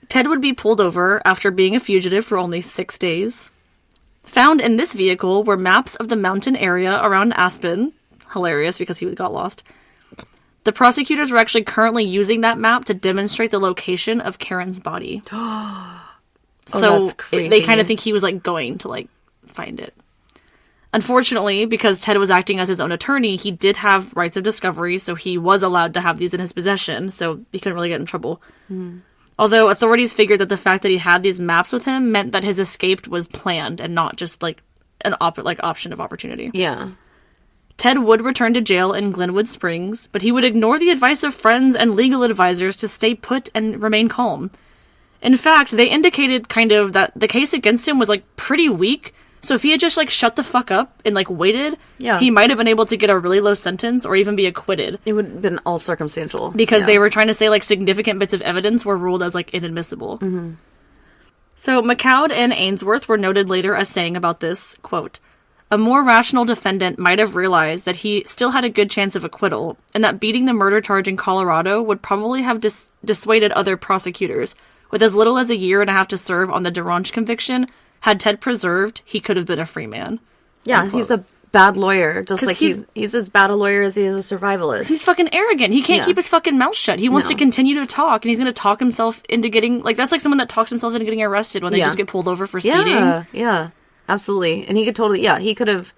Speaker 2: Ted would be pulled over after being a fugitive for only 6 days. Found in this vehicle were maps of the mountain area around Aspen. Hilarious because he got lost. The prosecutors were actually currently using that map to demonstrate the location of Karen's body. So
Speaker 1: that's creepy.
Speaker 2: they kind of think he was like going to like find it. Unfortunately, because Ted was acting as his own attorney, he did have rights of discovery, so he was allowed to have these in his possession, so he couldn't really get in trouble. Although authorities figured that the fact that he had these maps with him meant that his escape was planned and not just like an option of opportunity.
Speaker 1: Yeah.
Speaker 2: Ted would return to jail in Glenwood Springs, but he would ignore the advice of friends and legal advisors to stay put and remain calm. In fact, they indicated kind of that the case against him was like pretty weak, so if he had just like shut the fuck up and like waited, he might have been able to get a really low sentence or even be acquitted.
Speaker 1: It would have been all circumstantial.
Speaker 2: Because they were trying to say like significant bits of evidence were ruled as like inadmissible.
Speaker 1: Mm-hmm.
Speaker 2: So McCowd and Ainsworth were noted later as saying about this, quote, "A more rational defendant might have realized that he still had a good chance of acquittal, and that beating the murder charge in Colorado would probably have dissuaded other prosecutors. With as little as a year and a half to serve on the DeRange conviction, had Ted preserved, he could have been a free man."
Speaker 1: Yeah, he's a bad lawyer, just like he's as bad a lawyer as he is a survivalist.
Speaker 2: He's fucking arrogant. He can't keep his fucking mouth shut. He wants to continue to talk, and he's going to talk himself into getting, like, that's like someone that talks himself into getting arrested when they just get pulled over for speeding.
Speaker 1: Yeah, absolutely. And he could totally, he could have,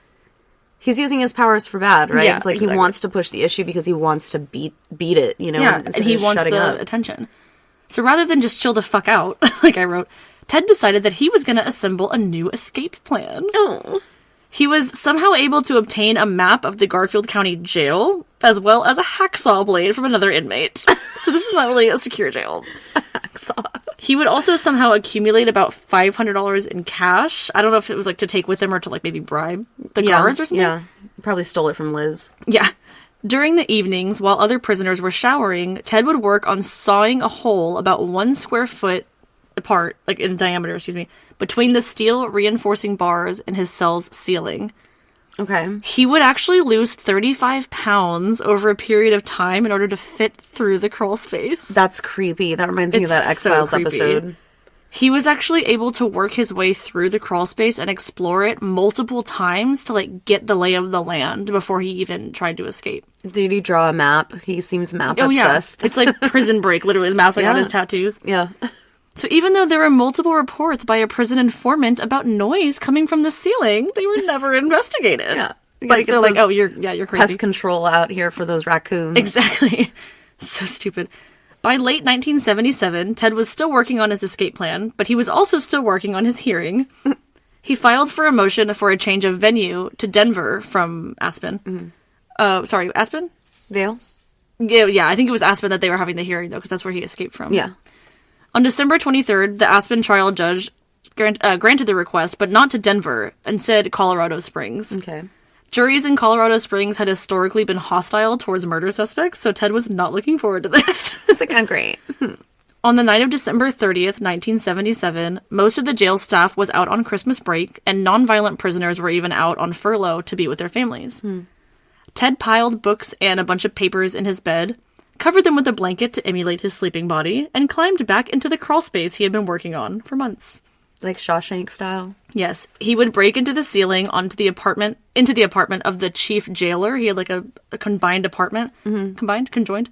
Speaker 1: he's using his powers for bad, right?
Speaker 2: Yeah,
Speaker 1: it's like he wants to push the issue because he wants to beat it, you know?
Speaker 2: Yeah, and he wants the attention. So rather than just chill the fuck out, like I wrote, Ted decided that he was going to assemble a new escape plan.
Speaker 1: Oh.
Speaker 2: He was somehow able to obtain a map of the Garfield County Jail, as well as a hacksaw blade from another inmate. So this is not really a secure jail.
Speaker 1: Hacksaw.
Speaker 2: He would also somehow accumulate about $500 in cash. I don't know if it was like to take with him or to like maybe bribe the guards or something.
Speaker 1: Yeah, he probably stole it from Liz.
Speaker 2: Yeah. During the evenings, while other prisoners were showering, Ted would work on sawing a hole about 1 square foot apart, like in diameter, between the steel reinforcing bars in his cell's ceiling.
Speaker 1: Okay.
Speaker 2: He would actually lose 35 pounds over a period of time in order to fit through the crawl space.
Speaker 1: That's creepy. That reminds me of that X-Files episode.
Speaker 2: He was actually able to work his way through the crawl space and explore it multiple times to, like, get the lay of the land before he even tried to escape.
Speaker 1: Did he draw a map? He seems map obsessed.
Speaker 2: Yeah. It's like Prison Break, literally. The map's like on his tattoos.
Speaker 1: Yeah.
Speaker 2: So even though there were multiple reports by a prison informant about noise coming from the ceiling, they were never investigated.
Speaker 1: Yeah.
Speaker 2: But they're like, oh, you're crazy.
Speaker 1: Pest control out here for those raccoons.
Speaker 2: Exactly. So stupid. By late 1977, Ted was still working on his escape plan, but he was also still working on his hearing. He filed for a motion for a change of venue to Denver from Aspen. Aspen?
Speaker 1: Vale?
Speaker 2: Yeah, I think it was Aspen that they were having the hearing, though, because that's where he escaped from.
Speaker 1: Yeah.
Speaker 2: On December 23rd, the Aspen trial judge granted the request, but not to Denver, instead Colorado Springs.
Speaker 1: Okay.
Speaker 2: Juries in Colorado Springs had historically been hostile towards murder suspects, so Ted was not looking forward to this.
Speaker 1: It's like, oh, great.
Speaker 2: On the night of December 30th, 1977, most of the jail staff was out on Christmas break, and nonviolent prisoners were even out on furlough to be with their families. Ted piled books and a bunch of papers in his bed, covered them with a blanket to emulate his sleeping body, and climbed back into the crawl space he had been working on for months.
Speaker 1: Like Shawshank style?
Speaker 2: Yes. He would break into the ceiling into the apartment of the chief jailer. He had like a combined apartment. Conjoined.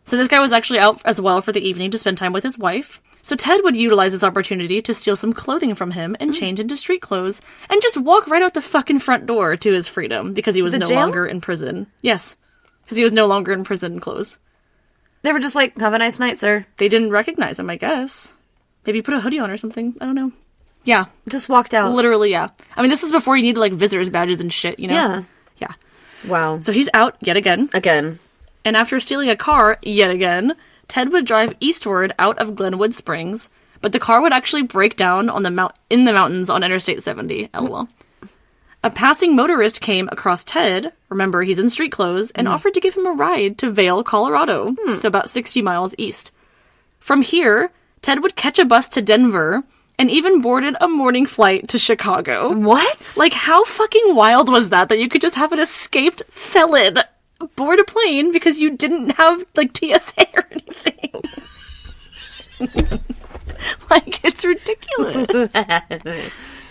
Speaker 2: So this guy was actually out as well for the evening to spend time with his wife. So Ted would utilize this opportunity to steal some clothing from him and change into street clothes and just walk right out the fucking front door to his freedom because he was no longer in prison. Yes. Because he was no longer in prison clothes.
Speaker 1: They were just like, have a nice night, sir.
Speaker 2: They didn't recognize him, I guess. Maybe put a hoodie on or something. I don't know. Yeah.
Speaker 1: Just walked out.
Speaker 2: Literally, yeah. I mean, this is before you needed, like, visitors badges and shit, you know?
Speaker 1: Yeah.
Speaker 2: Yeah.
Speaker 1: Wow.
Speaker 2: So he's out yet again.
Speaker 1: Again.
Speaker 2: And after stealing a car yet again, Ted would drive eastward out of Glenwood Springs, but the car would actually break down on in the mountains on Interstate 70. LOL. A passing motorist came across Ted, remember he's in street clothes, and offered to give him a ride to Vail, Colorado, so about 60 miles east. From here, Ted would catch a bus to Denver and even boarded a morning flight to Chicago.
Speaker 1: What?
Speaker 2: Like, how fucking wild was that you could just have an escaped felon board a plane because you didn't have, like, TSA or anything? Like, it's ridiculous.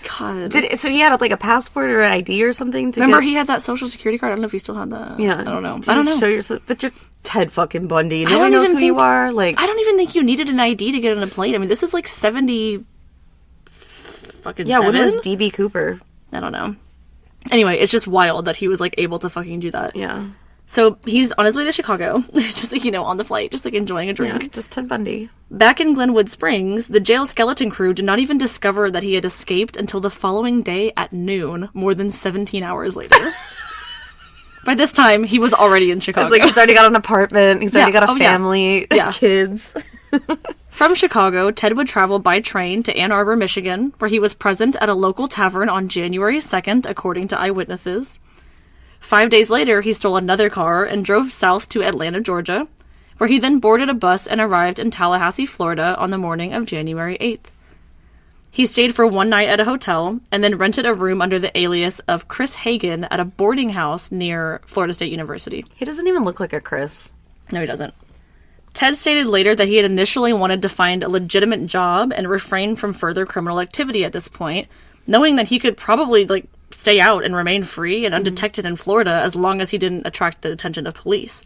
Speaker 2: God.
Speaker 1: So he had, like, a passport or an ID or something?
Speaker 2: Remember, he had that social security card? I don't know if he still had that.
Speaker 1: Yeah.
Speaker 2: I don't know.
Speaker 1: I don't know. Show yourself, but you're Ted fucking Bundy. No one knows who you are. Like,
Speaker 2: I don't even think you needed an ID to get on a plane. I mean, this is like 70 fucking
Speaker 1: yeah,
Speaker 2: 7?
Speaker 1: when was D.B. Cooper?
Speaker 2: I don't know. Anyway, it's just wild that he was, like, able to fucking do that.
Speaker 1: Yeah.
Speaker 2: So he's on his way to Chicago, just, like, on the flight, just, like, enjoying a drink.
Speaker 1: Yeah, just Ted Bundy.
Speaker 2: Back in Glenwood Springs, the jail skeleton crew did not even discover that he had escaped until the following day at noon, more than 17 hours later. By this time, he was already in Chicago.
Speaker 1: It's like he's already got an apartment, he's already got a family, kids.
Speaker 2: From Chicago, Ted would travel by train to Ann Arbor, Michigan, where he was present at a local tavern on January 2nd, according to eyewitnesses. 5 days later, he stole another car and drove south to Atlanta, Georgia, where he then boarded a bus and arrived in Tallahassee, Florida on the morning of January 8th. He stayed for one night at a hotel and then rented a room under the alias of Chris Hagen at a boarding house near Florida State University.
Speaker 1: He doesn't even look like a Chris.
Speaker 2: No, he doesn't. Ted stated later that he had initially wanted to find a legitimate job and refrain from further criminal activity at this point, knowing that he could probably, like, stay out and remain free and undetected in Florida as long as he didn't attract the attention of police.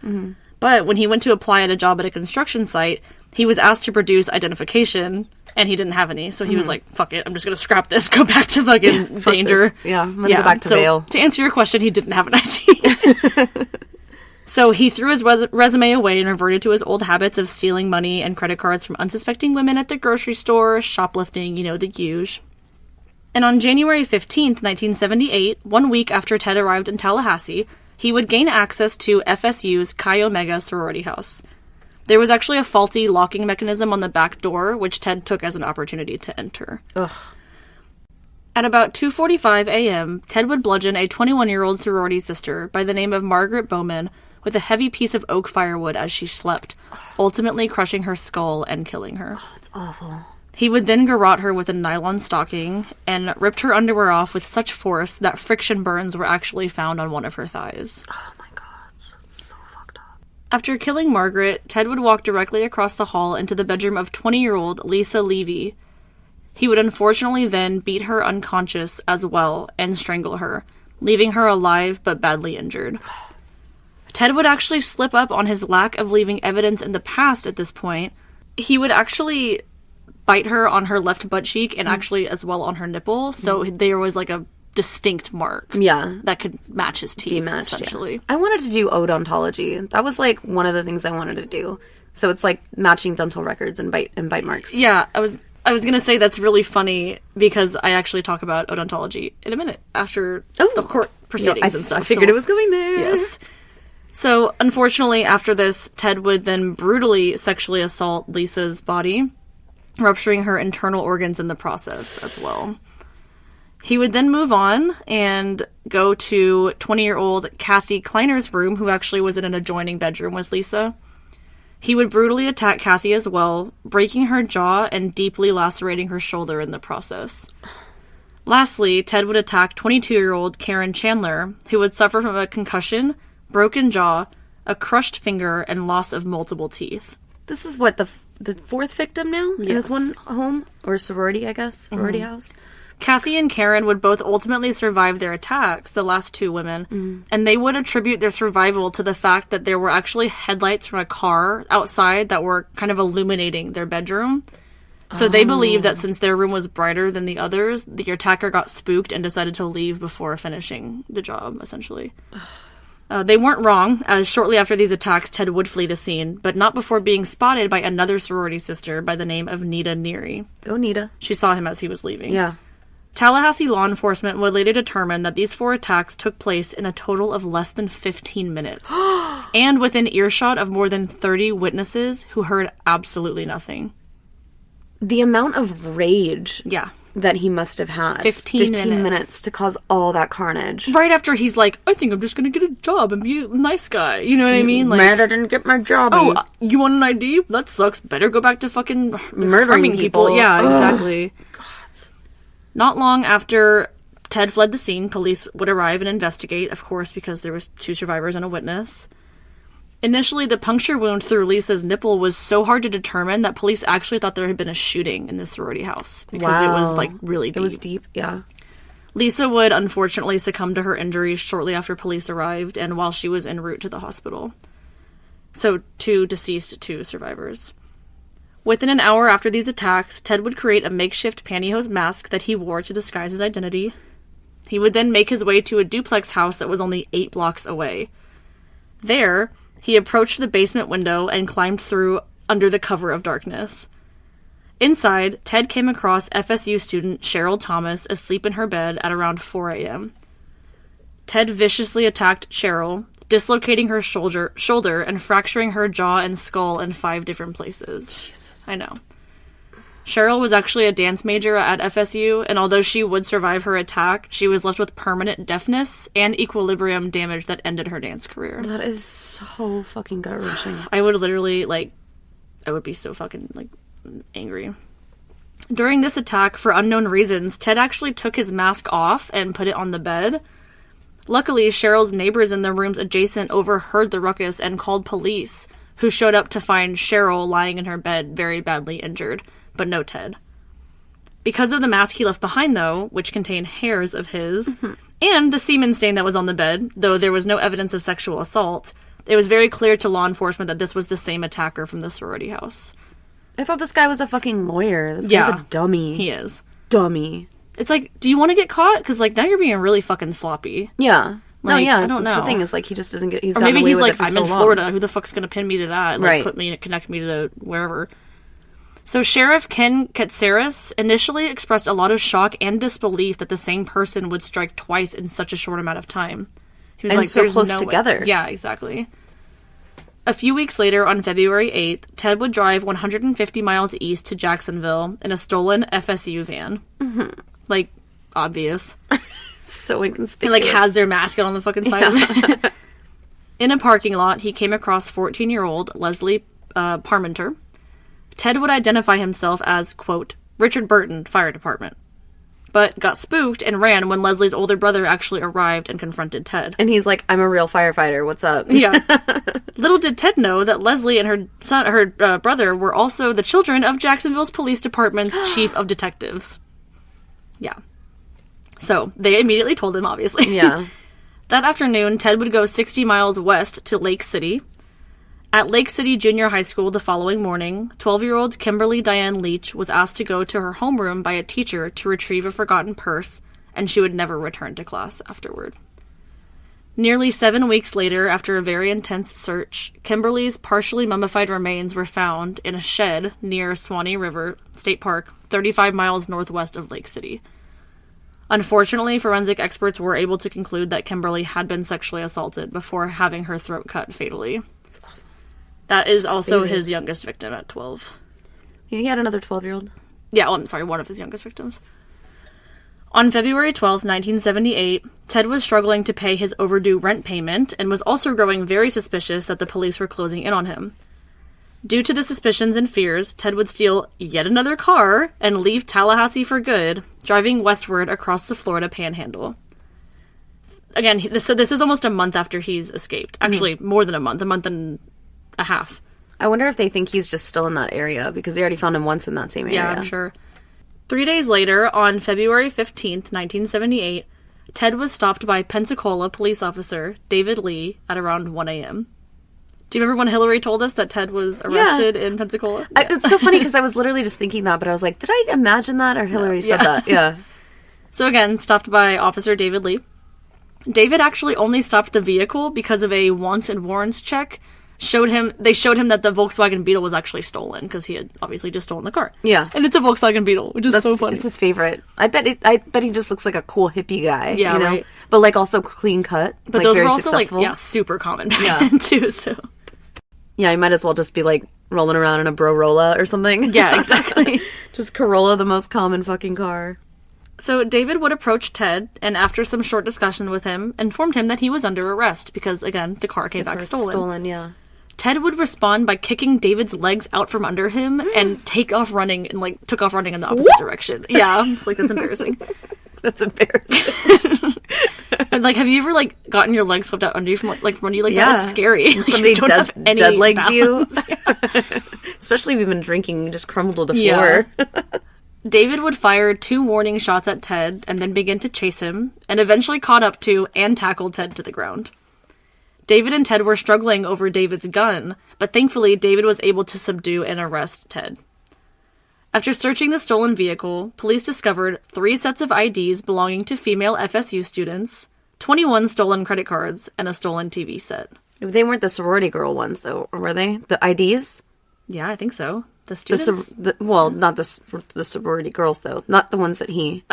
Speaker 2: But when he went to apply at a job at a construction site, he was asked to produce identification, and he didn't have any. So he was like, fuck it, I'm just going to scrap this, go back to fucking danger.
Speaker 1: Yeah, I'm going to go back to Vail.
Speaker 2: To answer your question, he didn't have an ID. So he threw his resume away and reverted to his old habits of stealing money and credit cards from unsuspecting women at the grocery store, shoplifting, the huge. And on January 15th, 1978, 1 week after Ted arrived in Tallahassee, he would gain access to FSU's Chi Omega sorority house. There was actually a faulty locking mechanism on the back door, which Ted took as an opportunity to enter.
Speaker 1: Ugh.
Speaker 2: At about 2:45 a.m., Ted would bludgeon a 21-year-old sorority sister by the name of Margaret Bowman with a heavy piece of oak firewood as she slept, ultimately crushing her skull and killing her.
Speaker 1: Oh, that's awful.
Speaker 2: He would then garrote her with a nylon stocking and ripped her underwear off with such force that friction burns were actually found on one of her thighs.
Speaker 1: Oh my god, that's so fucked up.
Speaker 2: After killing Margaret, Ted would walk directly across the hall into the bedroom of 20-year-old Lisa Levy. He would unfortunately then beat her unconscious as well and strangle her, leaving her alive but badly injured. Ted would actually slip up on his lack of leaving evidence in the past at this point. He would actually bite her on her left butt cheek and actually as well on her nipple. So there was like a distinct mark.
Speaker 1: Yeah.
Speaker 2: That could match his teeth, essentially.
Speaker 1: Yeah. I wanted to do odontology. That was like one of the things I wanted to do. So it's like matching dental records and bite marks.
Speaker 2: Yeah, I was going to say that's really funny because I actually talk about odontology in a minute after the court proceedings and stuff.
Speaker 1: I figured it was going there.
Speaker 2: Yes. So, unfortunately, after this, Ted would then brutally sexually assault Lisa's body, rupturing her internal organs in the process as well. He would then move on and go to 20-year-old Kathy Kleiner's room, who actually was in an adjoining bedroom with Lisa. He would brutally attack Kathy as well, breaking her jaw and deeply lacerating her shoulder in the process. Lastly, Ted would attack 22-year-old Karen Chandler, who would suffer from a concussion, broken jaw, a crushed finger, and loss of multiple teeth.
Speaker 1: This is what, the fourth victim now? Yes. In this one home? Or sorority, I guess? Sorority house?
Speaker 2: Kathy and Karen would both ultimately survive their attacks, the last two women, and they would attribute their survival to the fact that there were actually headlights from a car outside that were kind of illuminating their bedroom. So they believed that since their room was brighter than the others, the attacker got spooked and decided to leave before finishing the job, essentially. They weren't wrong, as shortly after these attacks, Ted would flee the scene, but not before being spotted by another sorority sister by the name of Nita Neary.
Speaker 1: Go, Nita.
Speaker 2: She saw him as he was leaving.
Speaker 1: Yeah.
Speaker 2: Tallahassee law enforcement would later determine that these 4 attacks took place in a total of less than 15 minutes, and within earshot of more than 30 witnesses who heard absolutely nothing.
Speaker 1: The amount of rage
Speaker 2: Yeah.
Speaker 1: that he must have had.
Speaker 2: 15
Speaker 1: minutes to cause all that carnage.
Speaker 2: Right after he's like, I think I'm just going to get a job and be a nice guy. You know what I mean? Like,
Speaker 1: mad I didn't get my job.
Speaker 2: Oh, you want an ID? That sucks. Better go back to fucking
Speaker 1: murdering people.
Speaker 2: Yeah,
Speaker 1: Ugh.
Speaker 2: exactly. God. Not long after Ted fled the scene, police would arrive and investigate, of course, because there was 2 survivors and a witness. Initially, the puncture wound through Lisa's nipple was so hard to determine that police actually thought there had been a shooting in the sorority house. Because it was, like, really deep.
Speaker 1: It was deep, yeah.
Speaker 2: Lisa would unfortunately succumb to her injuries shortly after police arrived and while she was en route to the hospital. So, 2 deceased, 2 survivors. Within an hour after these attacks, Ted would create a makeshift pantyhose mask that he wore to disguise his identity. He would then make his way to a duplex house that was only 8 blocks away. There, he approached the basement window and climbed through under the cover of darkness. Inside, Ted came across FSU student Cheryl Thomas asleep in her bed at around 4 a.m. Ted viciously attacked Cheryl, dislocating her shoulder and fracturing her jaw and skull in 5 different places. Jesus. I know. Cheryl was actually a dance major at FSU, and although she would survive her attack, she was left with permanent deafness and equilibrium damage that ended her dance career.
Speaker 1: That is so fucking gut-wrenching.
Speaker 2: I would literally, I would be so fucking, angry. During this attack, for unknown reasons, Ted actually took his mask off and put it on the bed. Luckily, Cheryl's neighbors in the rooms adjacent overheard the ruckus and called police, who showed up to find Cheryl lying in her bed very badly injured, but no Ted. Because of the mask he left behind, though, which contained hairs of his, and the semen stain that was on the bed, though there was no evidence of sexual assault, it was very clear to law enforcement that this was the same attacker from the sorority house.
Speaker 1: I thought this guy was a fucking lawyer. This guy's a dummy.
Speaker 2: He is.
Speaker 1: Dummy.
Speaker 2: It's like, do you want to get caught? Because, now you're being really fucking sloppy.
Speaker 1: Yeah. I don't know.
Speaker 2: The
Speaker 1: thing is, he just doesn't get...
Speaker 2: Or maybe he's like, I'm in Florida. Who the fuck's going to pin me to that?
Speaker 1: Right.
Speaker 2: Connect me to wherever. So Sheriff Ken Katsaris initially expressed a lot of shock and disbelief that the same person would strike twice in such a short amount of time. He was
Speaker 1: and
Speaker 2: like,
Speaker 1: so
Speaker 2: there's
Speaker 1: close
Speaker 2: no
Speaker 1: together.
Speaker 2: Way. Yeah, exactly. A few weeks later, on February 8th, Ted would drive 150 miles east to Jacksonville in a stolen FSU van. Mm-hmm. Obvious.
Speaker 1: So inconspicuous.
Speaker 2: He, has their mask on the fucking side of it. In a parking lot, he came across 14-year-old Leslie Parmenter. Ted would identify himself as, quote, Richard Burton, Fire Department, but got spooked and ran when Leslie's older brother actually arrived and confronted Ted.
Speaker 1: And he's like, I'm a real firefighter, what's up?
Speaker 2: Yeah. Little did Ted know that Leslie and her brother were also the children of Jacksonville's police department's chief of detectives. Yeah. So, they immediately told him, obviously.
Speaker 1: Yeah.
Speaker 2: That afternoon, Ted would go 60 miles west to Lake City. At Lake City Junior High School the following morning, 12-year-old Kimberly Diane Leach was asked to go to her homeroom by a teacher to retrieve a forgotten purse, and she would never return to class afterward. Nearly 7 weeks later, after a very intense search, Kimberly's partially mummified remains were found in a shed near Swanee River State Park, 35 miles northwest of Lake City. Unfortunately, forensic experts were able to conclude that Kimberly had been sexually assaulted before having her throat cut fatally. That is also his youngest victim at 12.
Speaker 1: He had another 12-year-old.
Speaker 2: Yeah, I'm sorry, one of his youngest victims. On February 12th, 1978, Ted was struggling to pay his overdue rent payment and was also growing very suspicious that the police were closing in on him. Due to the suspicions and fears, Ted would steal yet another car and leave Tallahassee for good, driving westward across the Florida Panhandle. Again, so this is almost a month after he's escaped. Actually, more than a month and a half.
Speaker 1: I wonder if they think he's just still in that area, because they already found him once in that same area.
Speaker 2: Yeah, I'm sure. 3 days later, on February 15th, 1978, Ted was stopped by Pensacola police officer David Lee at around 1 a.m. Do you remember when Hillary told us that Ted was arrested in Pensacola? Yeah.
Speaker 1: It's so funny because I was literally just thinking that, but I was like, did I imagine that or Hillary said that? Yeah.
Speaker 2: So again, stopped by Officer David Lee. David actually only stopped the vehicle because of a wants and warrants check. They showed him that the Volkswagen Beetle was actually stolen because he had obviously just stolen the car.
Speaker 1: Yeah.
Speaker 2: And it's a Volkswagen Beetle, which is so funny.
Speaker 1: It's his favorite. I bet he just looks like a cool hippie guy.
Speaker 2: Yeah,
Speaker 1: you know?
Speaker 2: right.
Speaker 1: But like also clean cut.
Speaker 2: But
Speaker 1: like,
Speaker 2: those
Speaker 1: very
Speaker 2: were also
Speaker 1: successful.
Speaker 2: like, super common back then too, so.
Speaker 1: Yeah, you might as well just be like rolling around in a Brorolla or something.
Speaker 2: Yeah, exactly.
Speaker 1: Just Corolla, the most common fucking car.
Speaker 2: So David would approach Ted, and after some short discussion with him, informed him that he was under arrest because, again, the car came back stolen.
Speaker 1: Stolen, yeah.
Speaker 2: Ted would respond by kicking David's legs out from under him and took off running in the opposite direction. Yeah, it's like, that's embarrassing.
Speaker 1: That's embarrassing.
Speaker 2: And like, have you ever like gotten your legs swept out under you from when you like that? It's scary. Like,
Speaker 1: somebody dead legs
Speaker 2: balance.
Speaker 1: you. Especially if you've been drinking, you just crumble to the floor.
Speaker 2: David would fire 2 warning shots at Ted and then begin to chase him, and eventually caught up to and tackled Ted to the ground. David and Ted were struggling over David's gun, but thankfully David was able to subdue and arrest Ted. After searching the stolen vehicle, police discovered 3 sets of IDs belonging to female FSU students, 21 stolen credit cards, and a stolen TV set.
Speaker 1: They weren't the sorority girl ones, though, were they? The IDs?
Speaker 2: Yeah, I think so. The students?
Speaker 1: Not the sorority girls, though. Not the ones that he...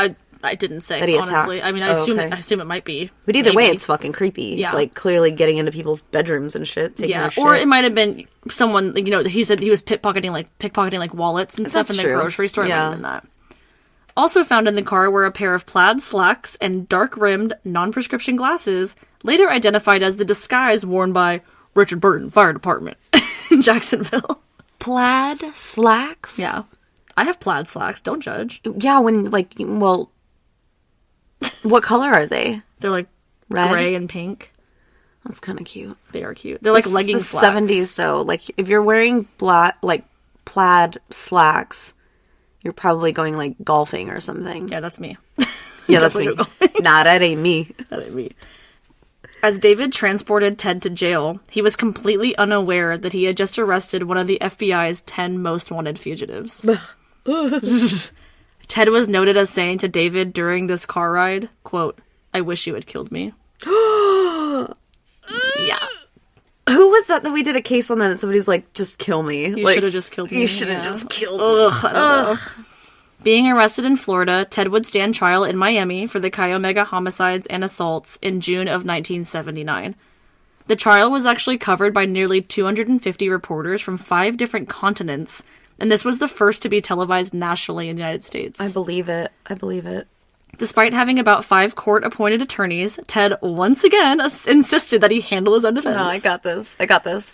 Speaker 2: I didn't say,
Speaker 1: that he
Speaker 2: honestly.
Speaker 1: attacked.
Speaker 2: I mean, I assume it might be.
Speaker 1: But either way, it's fucking creepy.
Speaker 2: Yeah.
Speaker 1: It's like clearly getting into people's bedrooms and shit. Taking their shit.
Speaker 2: Or it might have been someone, he said he was pickpocketing wallets and stuff in the grocery store. Yeah. It might have been that. Also found in the car were a pair of plaid slacks and dark-rimmed, non-prescription glasses, later identified as the disguise worn by Richard Burton Fire Department in Jacksonville.
Speaker 1: Plaid slacks?
Speaker 2: Yeah. I have plaid slacks. Don't judge.
Speaker 1: Yeah, what color are they?
Speaker 2: They're like
Speaker 1: red,
Speaker 2: gray and pink.
Speaker 1: That's kind of cute.
Speaker 2: They are cute. They're like legging slacks.
Speaker 1: 70s though. Like if you're wearing plaid slacks, you're probably going like golfing or something.
Speaker 2: Yeah, that's me.
Speaker 1: Yeah, that's me. Nah, that ain't me.
Speaker 2: That ain't me. As David transported Ted to jail, he was completely unaware that he had just arrested one of the FBI's 10 most wanted fugitives. Ted was noted as saying to David during this car ride, quote, "I wish you had killed me." Yeah.
Speaker 1: Who was that we did a case on that and somebody's like, just kill me.
Speaker 2: You should have just killed me.
Speaker 1: You should have just killed me.
Speaker 2: I don't know. Being arrested in Florida, Ted would stand trial in Miami for the Chi Omega homicides and assaults in June of 1979. The trial was actually covered by nearly 250 reporters from 5 different continents, and this was the first to be televised nationally in the United States.
Speaker 1: I believe it.
Speaker 2: Despite having about 5 court-appointed attorneys, Ted once again insisted that he handle his own defense.
Speaker 1: No, I got this.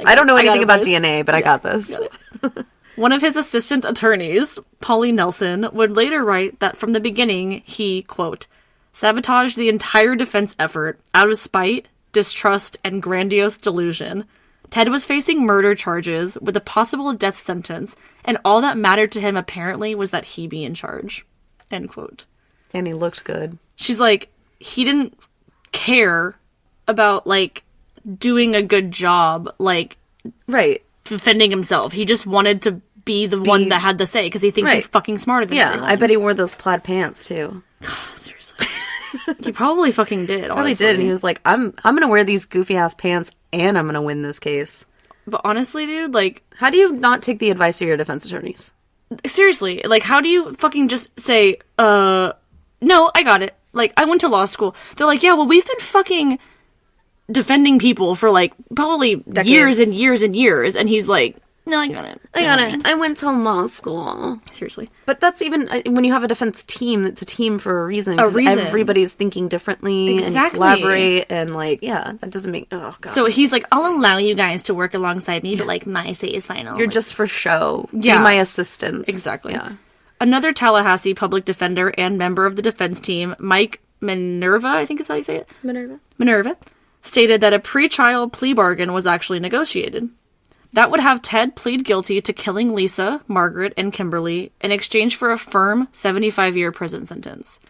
Speaker 1: I don't know anything about DNA, but I got this.
Speaker 2: Got it. One of his assistant attorneys, Polly Nelson, would later write that from the beginning, he, quote, sabotaged the entire defense effort out of spite, distrust, and grandiose delusion. Ted was facing murder charges with a possible death sentence, and all that mattered to him apparently was that he be in charge. End quote.
Speaker 1: And he looked good.
Speaker 2: She's like, he didn't care about, like, doing a good job, like,
Speaker 1: Right.
Speaker 2: defending himself. He just wanted to be the one that had the say, because he thinks he's fucking smarter than everyone.
Speaker 1: I bet he wore those plaid pants, too.
Speaker 2: Seriously. He probably fucking did,
Speaker 1: Probably
Speaker 2: honestly.
Speaker 1: did, and he was like, I'm gonna wear these goofy-ass pants, and I'm gonna win this case.
Speaker 2: But honestly, dude, like...
Speaker 1: How do you not take the advice of your defense attorneys?
Speaker 2: Seriously, like, how do you fucking just say, no, I got it. Like, I went to law school. They're like, yeah, well, we've been fucking defending people for, like, probably
Speaker 1: Decades.
Speaker 2: years and years and years. And he's like, no, I got it.
Speaker 1: I got it. I went to law school.
Speaker 2: Seriously.
Speaker 1: But that's even, when you have a defense team, it's a team for a reason. 'Cause everybody's thinking differently and collaborate and, like, that doesn't make, oh, God.
Speaker 2: So he's like, I'll allow you guys to work alongside me, but, like, my say is final.
Speaker 1: You're just for show.
Speaker 2: Yeah.
Speaker 1: Be my assistants.
Speaker 2: Exactly.
Speaker 1: Yeah.
Speaker 2: Another Tallahassee public defender and member of the defense team, Mike Minerva, I think is how you say it. Minerva, stated that a pre-trial plea bargain was actually negotiated. That would have Ted plead guilty to killing Lisa, Margaret, and Kimberly in exchange for a firm 75-year prison sentence.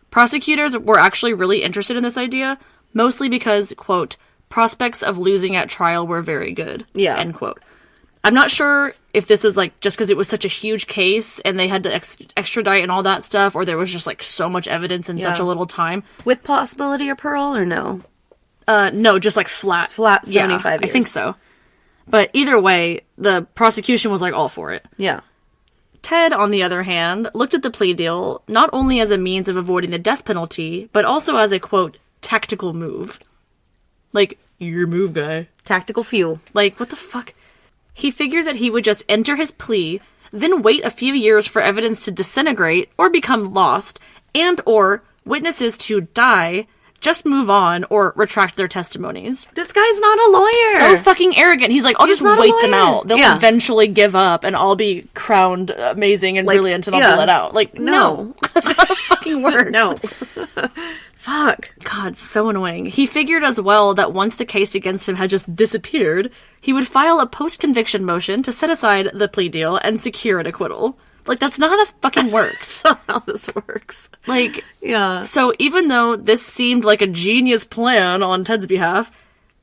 Speaker 2: Prosecutors were actually really interested in this idea, mostly because, quote, prospects of losing at trial were very good, end quote. I'm not sure if this was, like, just because it was such a huge case and they had to extradite and all that stuff, or there was just, like, so much evidence in such a little time.
Speaker 1: With possibility of parole or no?
Speaker 2: No, just, like, flat.
Speaker 1: Flat 75 years.
Speaker 2: I think so. But either way, the prosecution was, like, all for it.
Speaker 1: Yeah.
Speaker 2: Ted, on the other hand, looked at the plea deal not only as a means of avoiding the death penalty, but also as a, quote, tactical move. Like, your move, guy.
Speaker 1: Tactical fuel.
Speaker 2: Like, what the fuck? He figured that he would just enter his plea, then wait a few years for evidence to disintegrate or become lost, and or witnesses to die, just move on or retract their testimonies.
Speaker 1: This guy's not a lawyer.
Speaker 2: So fucking arrogant. He's like, I'll just wait them out. They'll eventually give up and I'll be crowned amazing and brilliant and I'll be let out. Like, no. That's not how it fucking works.
Speaker 1: No. Fuck.
Speaker 2: God, so annoying. He figured as well that once the case against him had just disappeared, he would file a post-conviction motion to set aside the plea deal and secure an acquittal. Like, that's not how it fucking works.
Speaker 1: That's not how this works.
Speaker 2: Like,
Speaker 1: yeah.
Speaker 2: So even though this seemed like a genius plan on Ted's behalf,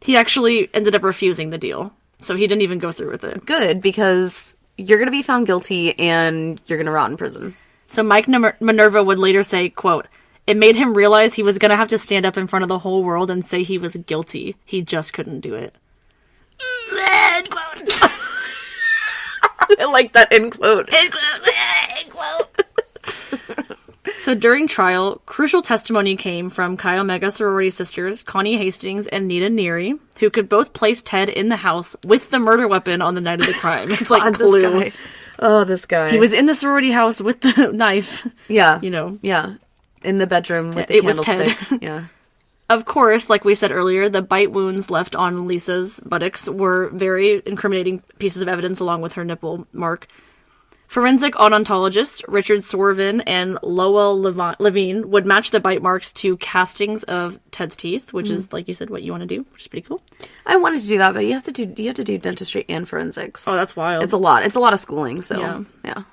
Speaker 2: he actually ended up refusing the deal. So he didn't even go through with it.
Speaker 1: Good, because you're going to be found guilty and you're going to rot in prison.
Speaker 2: So Mike Minerva would later say, quote, it made him realize he was going to have to stand up in front of the whole world and say he was guilty. He just couldn't do it.
Speaker 1: End quote. I like that end quote.
Speaker 2: End quote. End quote. So during trial, crucial testimony came from Chi Omega sorority sisters Connie Hastings and Nita Neary, who could both place Ted in the house with the murder weapon on the night of the crime. It's like Clue.
Speaker 1: This guy.
Speaker 2: He was in the sorority house with the knife.
Speaker 1: Yeah.
Speaker 2: You know.
Speaker 1: Yeah. In the bedroom with the candlestick.
Speaker 2: Was Ted.
Speaker 1: Yeah.
Speaker 2: Of course, like we said earlier, the bite wounds left on Lisa's buttocks were very incriminating pieces of evidence along with her nipple mark. Forensic odontologists Richard Swervin and Lowell Levine would match the bite marks to castings of Ted's teeth, which is, like you said, what you want to do, which is pretty cool.
Speaker 1: I wanted to do that, but you have to do dentistry and forensics.
Speaker 2: Oh, that's wild.
Speaker 1: It's a lot. It's a lot of schooling, so yeah.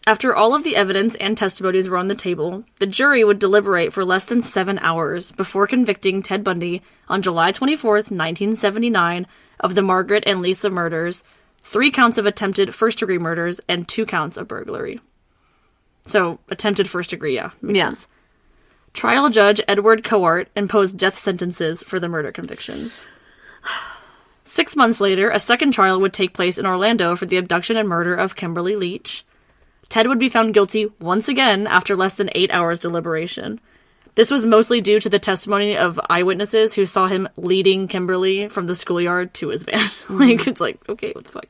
Speaker 2: After all of the evidence and testimonies were on the table, the jury would deliberate for less than 7 hours before convicting Ted Bundy on July 24th, 1979, of the Margaret and Lisa murders, 3 counts of attempted first-degree murders, and 2 counts of burglary. So, attempted first-degree, makes sense. Trial judge Edward Coart imposed death sentences for the murder convictions. 6 months later, a second trial would take place in Orlando for the abduction and murder of Kimberly Leach. Ted would be found guilty once again after less than 8 hours deliberation. This was mostly due to the testimony of eyewitnesses who saw him leading Kimberly from the schoolyard to his van. It's like, okay, what the fuck?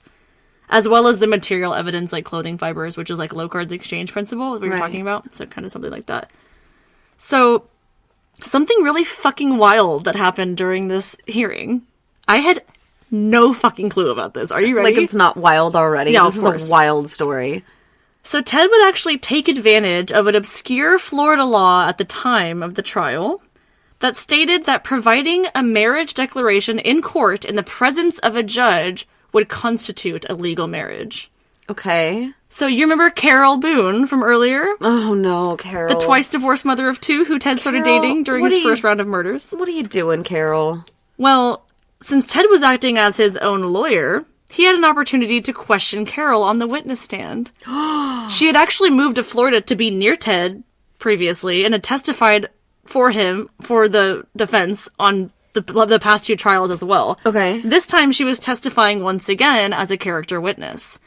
Speaker 2: As well as the material evidence like clothing fibers, which is like Locard's exchange principle that we were talking about. So kind of something like that. So something really fucking wild that happened during this hearing. I had no fucking clue about this. Are you ready?
Speaker 1: Like it's not wild already.
Speaker 2: Yeah,
Speaker 1: this is a wild story.
Speaker 2: So Ted would actually take advantage of an obscure Florida law at the time of the trial that stated that providing a marriage declaration in court in the presence of a judge would constitute a legal marriage.
Speaker 1: Okay.
Speaker 2: So you remember Carol Boone from earlier?
Speaker 1: Oh, no, Carol.
Speaker 2: The twice-divorced mother of 2 who Ted started
Speaker 1: Carol,
Speaker 2: dating during his first round of murders?
Speaker 1: What are you doing, Carol?
Speaker 2: Well, since Ted was acting as his own lawyer, he had an opportunity to question Carol on the witness stand. She had actually moved to Florida to be near Ted previously and had testified for him for the defense on the past 2 trials as well.
Speaker 1: Okay.
Speaker 2: This time she was testifying once again as a character witness.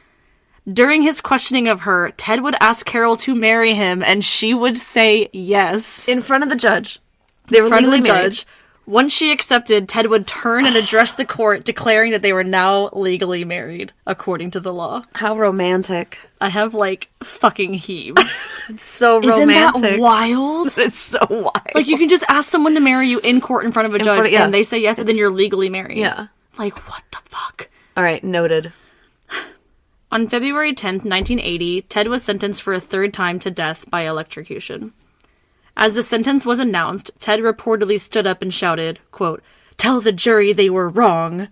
Speaker 2: During his questioning of her, Ted would ask Carol to marry him, and she would say yes.
Speaker 1: In front of the judge. They were
Speaker 2: In front of the
Speaker 1: legally married.
Speaker 2: judge. Once she accepted, Ted would turn and address the court, declaring that they were now legally married, according to the law.
Speaker 1: How romantic.
Speaker 2: I have, fucking heaves.
Speaker 1: It's so
Speaker 2: Isn't
Speaker 1: romantic.
Speaker 2: that wild?
Speaker 1: It's so wild.
Speaker 2: Like, you can just ask someone to marry you in court in front of a judge,
Speaker 1: yeah.
Speaker 2: and they say yes, and then you're legally married.
Speaker 1: Yeah.
Speaker 2: Like, what the fuck?
Speaker 1: All right, noted.
Speaker 2: On February 10th, 1980, Ted was sentenced for a 3rd time to death by electrocution. As the sentence was announced, Ted reportedly stood up and shouted, quote, "Tell the jury they were wrong."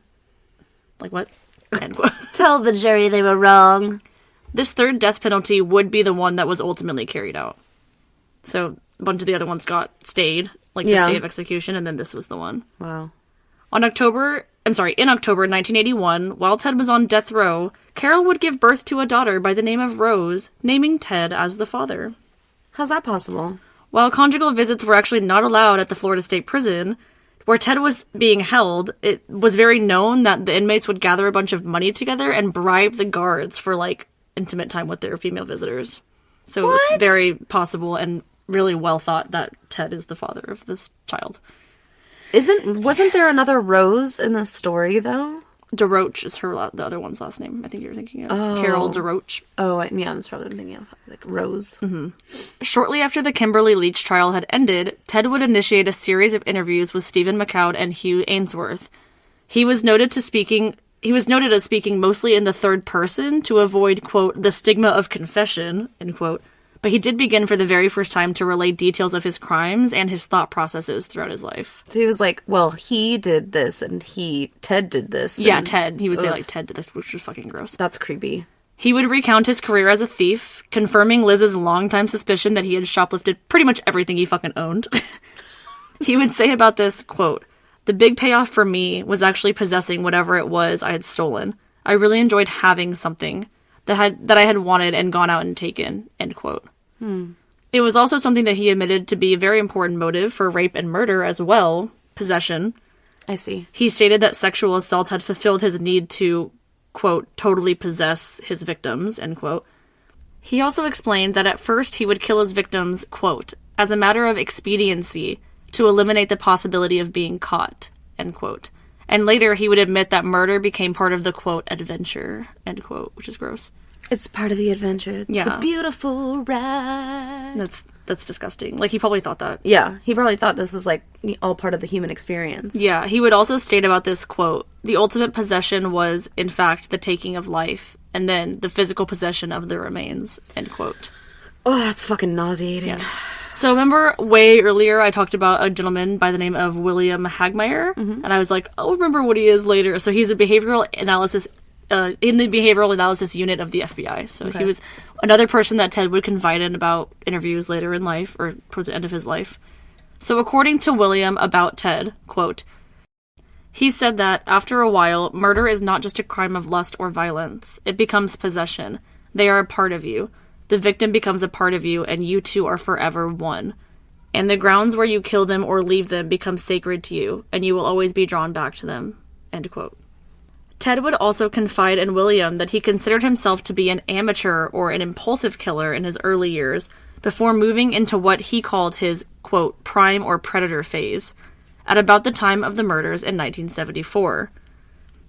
Speaker 2: Like what? End quote.
Speaker 1: Tell the jury they were wrong.
Speaker 2: This 3rd death penalty would be the one that was ultimately carried out. So a bunch of the other ones got stayed, the stay of execution, and then this was the one.
Speaker 1: Wow.
Speaker 2: In October 1981, while Ted was on death row, Carol would give birth to a daughter by the name of Rose, naming Ted as the father.
Speaker 1: How's that possible?
Speaker 2: While conjugal visits were actually not allowed at the Florida State Prison, where Ted was being held, it was very known that the inmates would gather a bunch of money together and bribe the guards for, intimate time with their female visitors. So It's very possible and really well thought that Ted is the father of this child.
Speaker 1: Wasn't there another Rose in the story, though?
Speaker 2: DeRoche is the other one's last name. I think you're thinking of Carol DeRoche.
Speaker 1: Oh, yeah, that's probably what I'm thinking of. Rose.
Speaker 2: Mm-hmm. Shortly after the Kimberly Leach trial had ended, Ted would initiate a series of interviews with Stephen McCoud and Hugh Ainsworth. He was noted as speaking mostly in the 3rd person to avoid, quote, "the stigma of confession," end quote. But he did begin for the very first time to relay details of his crimes and his thought processes throughout his life.
Speaker 1: So he was like, well, he did this, and Ted did this.
Speaker 2: Yeah, Ted. He would say, Ted did this, which was fucking gross.
Speaker 1: That's creepy.
Speaker 2: He would recount his career as a thief, confirming Liz's longtime suspicion that he had shoplifted pretty much everything he fucking owned. He would say about this, quote, "The big payoff for me was actually possessing whatever it was I had stolen. I really enjoyed having something that I had wanted and gone out and taken," end quote. It was also something that he admitted to be a very important motive for rape and murder as well, possession.
Speaker 1: I see.
Speaker 2: He stated that sexual assault had fulfilled his need to, quote, "totally possess his victims," end quote. He also explained that at first he would kill his victims, quote, "as a matter of expediency to eliminate the possibility of being caught," end quote. And later he would admit that murder became part of the, quote, "adventure," end quote, which is gross.
Speaker 1: It's part of the adventure. It's a beautiful ride.
Speaker 2: That's disgusting. He probably thought that.
Speaker 1: Yeah, he probably thought this was, all part of the human experience.
Speaker 2: Yeah, he would also state about this, quote, "The ultimate possession was, in fact, the taking of life, and then the physical possession of the remains," end quote.
Speaker 1: Oh, that's fucking nauseating.
Speaker 2: Yes. So remember way earlier I talked about a gentleman by the name of William Hagmaier? Mm-hmm. And I was like, I'll remember what he is later. So he's a behavioral analysis in the behavioral analysis unit of the FBI. So he was another person that Ted would confide in about interviews later in life, or towards the end of his life. So according to William about Ted, quote, he said that after a while, murder is not just a crime of lust or violence. It becomes possession. They are a part of you. The victim becomes a part of you, and you two are forever one. And the grounds where you kill them or leave them become sacred to you, and you will always be drawn back to them, end quote. Ted would also confide in William that he considered himself to be an amateur or an impulsive killer in his early years, before moving into what he called his, quote, prime or predator phase, at about the time of the murders in 1974.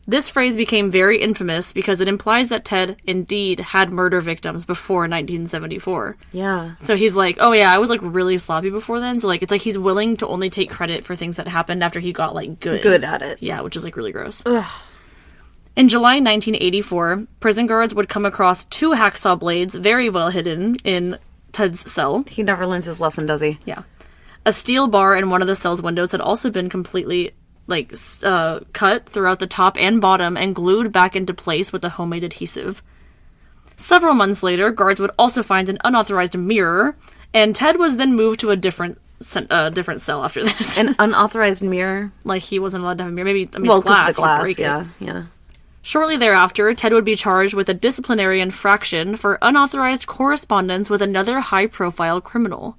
Speaker 2: This phrase became very infamous because it implies that Ted indeed had murder victims before 1974.
Speaker 1: Yeah.
Speaker 2: So he's like, oh yeah, I was really sloppy before then. So it's like he's willing to only take credit for things that happened after he got good
Speaker 1: at it.
Speaker 2: Yeah, which is really gross.
Speaker 1: Ugh.
Speaker 2: In July 1984, prison guards would come across 2 hacksaw blades very well hidden in Ted's cell.
Speaker 1: He never learns his lesson, does he?
Speaker 2: Yeah. A steel bar in one of the cell's windows had also been completely cut throughout the top and bottom and glued back into place with a homemade adhesive. Several months later, guards would also find an unauthorized mirror, and Ted was then moved to a different cell after this.
Speaker 1: An unauthorized mirror?
Speaker 2: Like, he wasn't allowed to have a mirror. Maybe, it's
Speaker 1: Well,
Speaker 2: glass.
Speaker 1: because the glass,
Speaker 2: Break it.
Speaker 1: yeah.
Speaker 2: Shortly thereafter, Ted would be charged with a disciplinary infraction for unauthorized correspondence with another high-profile criminal,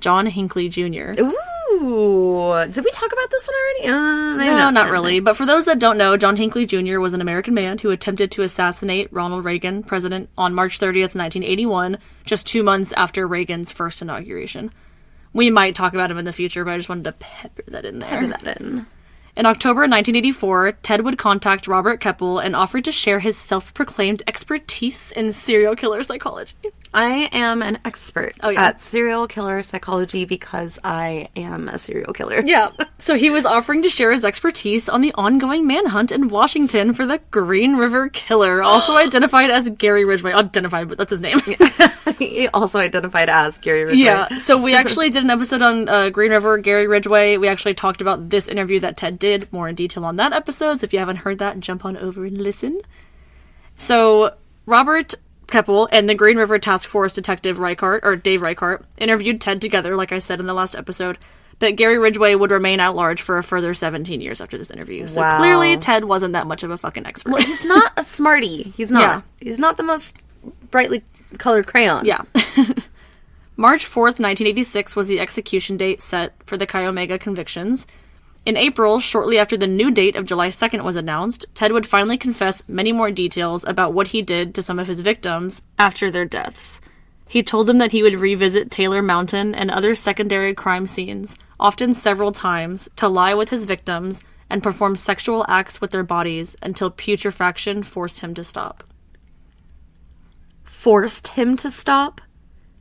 Speaker 2: John Hinckley Jr.
Speaker 1: Ooh. Did we talk about this one already? Maybe
Speaker 2: No, not really. But for those that don't know, John Hinckley Jr. was an American man who attempted to assassinate Ronald Reagan, president, on March 30th, 1981, just 2 months after Reagan's first inauguration. We might talk about him in the future, but I just wanted to pepper that in there.
Speaker 1: Pepper that in.
Speaker 2: In October 1984, Ted would contact Robert Keppel and offer to share his self-proclaimed expertise in serial killer psychology.
Speaker 1: I am an expert at serial killer psychology because I am a serial killer.
Speaker 2: Yeah. So he was offering to share his expertise on the ongoing manhunt in Washington for the Green River Killer, also identified as Gary Ridgway. Identified, but that's his name.
Speaker 1: He also identified as Gary Ridgway.
Speaker 2: Yeah. So we actually did an episode on Green River, Gary Ridgway. We actually talked about this interview that Ted did, more in detail on that episode. So if you haven't heard that, jump on over and listen. So Robert Keppel and the Green River Task Force Detective Dave Reichart, interviewed Ted together, like I said in the last episode, but Gary Ridgway would remain at large for a further 17 years after this interview. So clearly Ted wasn't that much of a fucking expert.
Speaker 1: Well, he's not a smarty. He's not. Yeah. He's not the most brightly colored crayon.
Speaker 2: Yeah. March 4th, 1986 was the execution date set for the Chi Omega convictions. In April, shortly after the new date of July 2nd was announced, Ted would finally confess many more details about what he did to some of his victims after their deaths. He told them that he would revisit Taylor Mountain and other secondary crime scenes, often several times, to lie with his victims and perform sexual acts with their bodies until putrefaction forced him to stop.
Speaker 1: Forced him to stop?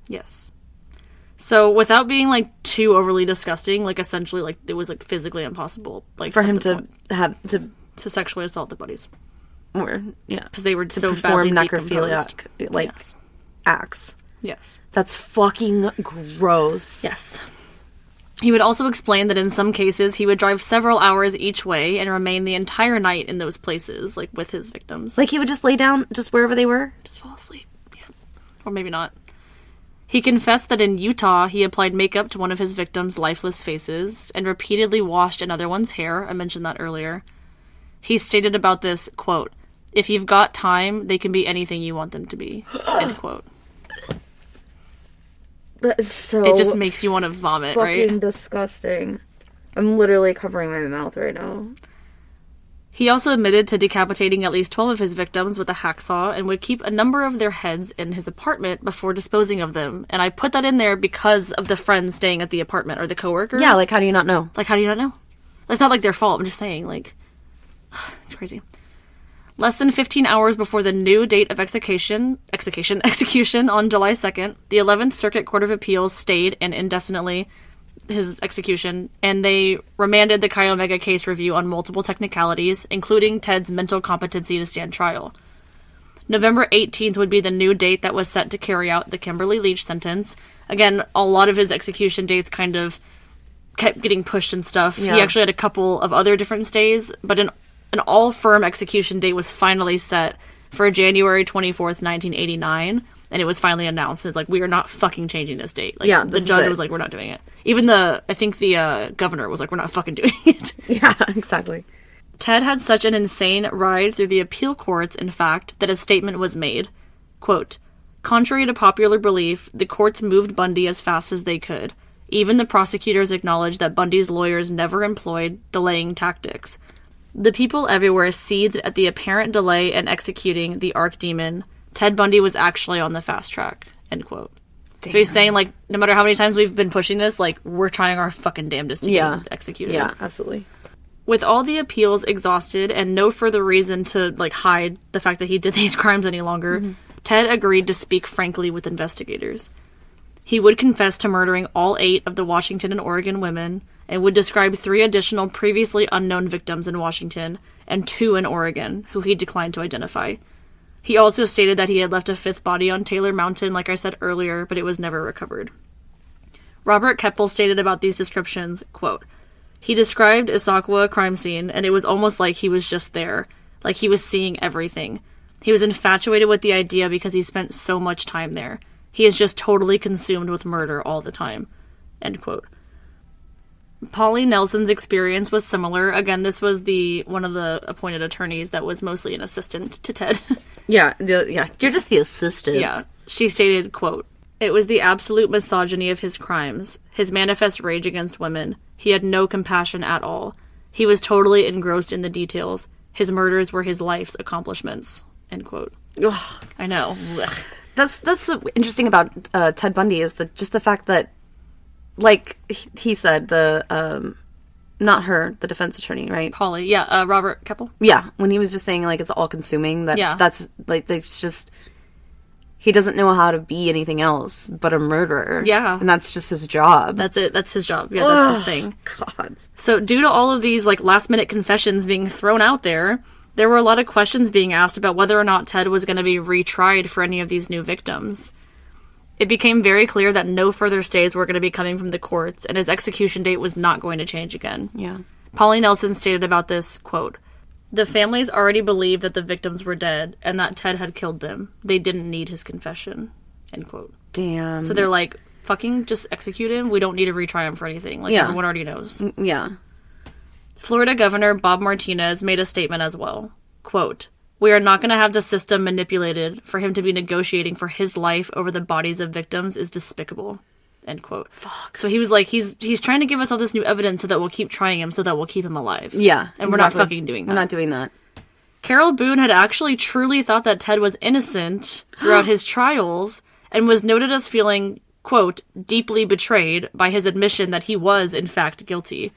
Speaker 2: Yes. So, without being, like, too overly disgusting, like, essentially, like, it was, like, physically impossible. Like,
Speaker 1: for him to have to
Speaker 2: sexually assault the bodies.
Speaker 1: Or, yeah.
Speaker 2: Because they were
Speaker 1: to
Speaker 2: so
Speaker 1: perform
Speaker 2: badly
Speaker 1: necrophiliac, like,
Speaker 2: yes.
Speaker 1: acts.
Speaker 2: Yes.
Speaker 1: That's fucking gross.
Speaker 2: Yes. He would also explain that in some cases, he would drive several hours each way and remain the entire night in those places, like, with his victims.
Speaker 1: Like, he would just lay down just wherever they were?
Speaker 2: Just fall asleep. Yeah. Or maybe not. He confessed that in Utah, he applied makeup to one of his victims' lifeless faces and repeatedly washed another one's hair. I mentioned that earlier. He stated about this, quote, "If you've got time, they can be anything you want them to be," end quote.
Speaker 1: That is so
Speaker 2: it just makes you want to vomit, right?
Speaker 1: Fucking disgusting. I'm literally covering my mouth right now.
Speaker 2: He also admitted to decapitating at least 12 of his victims with a hacksaw and would keep a number of their heads in his apartment before disposing of them. And I put that in there because of the friends staying at the apartment or the coworkers.
Speaker 1: Yeah, like, how do you not know?
Speaker 2: Like, how do you not know? It's not like their fault. I'm just saying, like, it's crazy. Less than 15 hours before the new date of execution on July 2nd, the 11th Circuit Court of Appeals stayed and indefinitely his execution, and they remanded the Chi Omega case review on multiple technicalities, including Ted's mental competency to stand trial. November 18th would be the new date that was set to carry out the Kimberly Leach sentence. Again, a lot of his execution dates kind of kept getting pushed and stuff. Yeah. He actually had a couple of other different stays, but an all-firm execution date was finally set for January 24th, 1989. And it was finally announced. It's like, we are not fucking changing this date. Like,
Speaker 1: yeah,
Speaker 2: the judge was like, we're not doing it. Even I think the governor was like, we're not fucking doing it.
Speaker 1: Yeah, exactly.
Speaker 2: Ted had such an insane ride through the appeal courts, in fact, that a statement was made. Quote, "Contrary to popular belief, the courts moved Bundy as fast as they could. Even the prosecutors acknowledged that Bundy's lawyers never employed delaying tactics. The people everywhere seethed at the apparent delay in executing the archdemon. Ted Bundy was actually on the fast track," end quote. Damn. So he's saying, like, no matter how many times we've been pushing this, like, we're trying our fucking damnedest to get executed.
Speaker 1: Yeah, absolutely.
Speaker 2: With all the appeals exhausted and no further reason to, like, hide the fact that he did these crimes any longer, Ted agreed to speak frankly with investigators. He would confess to murdering all 8 of the Washington and Oregon women and would describe 3 additional previously unknown victims in Washington and 2 in Oregon, who he declined to identify. He also stated that he had left a 5th body on Taylor Mountain, like I said earlier, but it was never recovered. Robert Keppel stated about these descriptions, quote, "He described Issaquah crime scene, and it was almost like he was just there, like he was seeing everything. He was infatuated with the idea because he spent so much time there. He is just totally consumed with murder all the time. End quote. Polly Nelson's experience was similar. Again, this was one of the appointed attorneys that was mostly an assistant to Ted.
Speaker 1: Yeah. You're just the assistant.
Speaker 2: Yeah. She stated, quote, "It was the absolute misogyny of his crimes, his manifest rage against women. He had no compassion at all. He was totally engrossed in the details. His murders were his life's accomplishments." End quote.
Speaker 1: Ugh.
Speaker 2: I know. Ugh.
Speaker 1: That's what's interesting about Ted Bundy is just the fact that, like he said, not her, the defense attorney, right?
Speaker 2: Polly, yeah, Robert Keppel.
Speaker 1: Yeah, when he was just saying, like, it's all consuming, that's like, it's just, he doesn't know how to be anything else but a murderer.
Speaker 2: Yeah.
Speaker 1: And that's just his job.
Speaker 2: That's it. That's his job. Yeah, that's his thing.
Speaker 1: God.
Speaker 2: So due to all of these, like, last-minute confessions being thrown out there were a lot of questions being asked about whether or not Ted was going to be retried for any of these new victims. It became very clear that no further stays were going to be coming from the courts, and his execution date was not going to change again.
Speaker 1: Yeah.
Speaker 2: Polly Nelson stated about this, quote, "The families already believed that the victims were dead and that Ted had killed them. They didn't need his confession." End quote.
Speaker 1: Damn.
Speaker 2: So they're like, fucking just execute him. We don't need to retry him for anything. Like, everyone already knows.
Speaker 1: Yeah.
Speaker 2: Florida Governor Bob Martinez made a statement as well. Quote, "We are not going to have the system manipulated. For him to be negotiating for his life over the bodies of victims is despicable." End quote.
Speaker 1: Fuck.
Speaker 2: So he was like, he's trying to give us all this new evidence so that we'll keep trying him, so that we'll keep him alive.
Speaker 1: Yeah.
Speaker 2: And we're not fucking doing that.
Speaker 1: We're not doing that.
Speaker 2: Carol Boone had actually truly thought that Ted was innocent throughout his trials and was noted as feeling, quote, "deeply betrayed" by his admission that he was, in fact, guilty.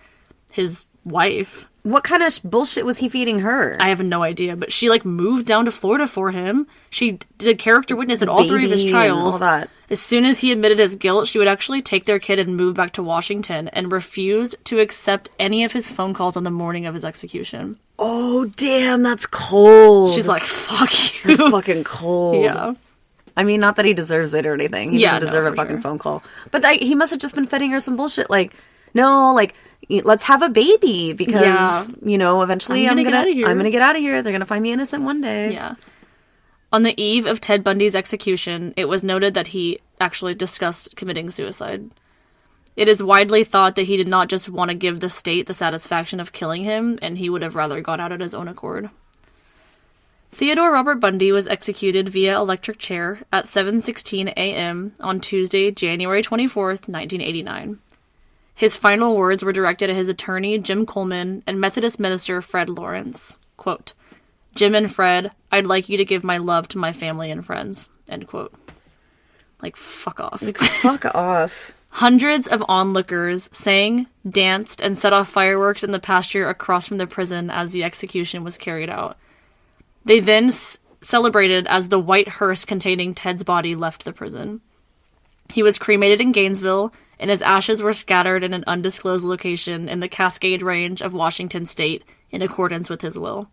Speaker 2: His wife.
Speaker 1: What kind of bullshit was he feeding her?
Speaker 2: I have no idea, but she, like, moved down to Florida for him. She did a character witness at all three of his trials.
Speaker 1: All that.
Speaker 2: As soon as he admitted his guilt, she would actually take their kid and move back to Washington and refused to accept any of his phone calls on the morning of his execution.
Speaker 1: Oh, damn, that's cold.
Speaker 2: She's like, fuck you.
Speaker 1: That's fucking cold.
Speaker 2: Yeah.
Speaker 1: I mean, not that he deserves it or anything. He doesn't deserve a fucking phone call. But he must have just been feeding her some bullshit. Like, no, like, let's have a baby because, eventually I'm gonna get out of here. They're gonna find me innocent one day.
Speaker 2: Yeah. On the eve of Ted Bundy's execution, it was noted that he actually discussed committing suicide. It is widely thought that he did not just want to give the state the satisfaction of killing him, and he would have rather gone out at his own accord. Theodore Robert Bundy was executed via electric chair at 7:16 a.m. on Tuesday, January 24th, 1989. His final words were directed at his attorney, Jim Coleman, and Methodist minister, Fred Lawrence. Quote, "Jim and Fred, I'd like you to give my love to my family and friends." End quote. Like, fuck off.
Speaker 1: Like, fuck off.
Speaker 2: Hundreds of onlookers sang, danced, and set off fireworks in the pasture across from the prison as the execution was carried out. They then celebrated as the white hearse containing Ted's body left the prison. He was cremated in Gainesville, and his ashes were scattered in an undisclosed location in the Cascade Range of Washington State in accordance with his will.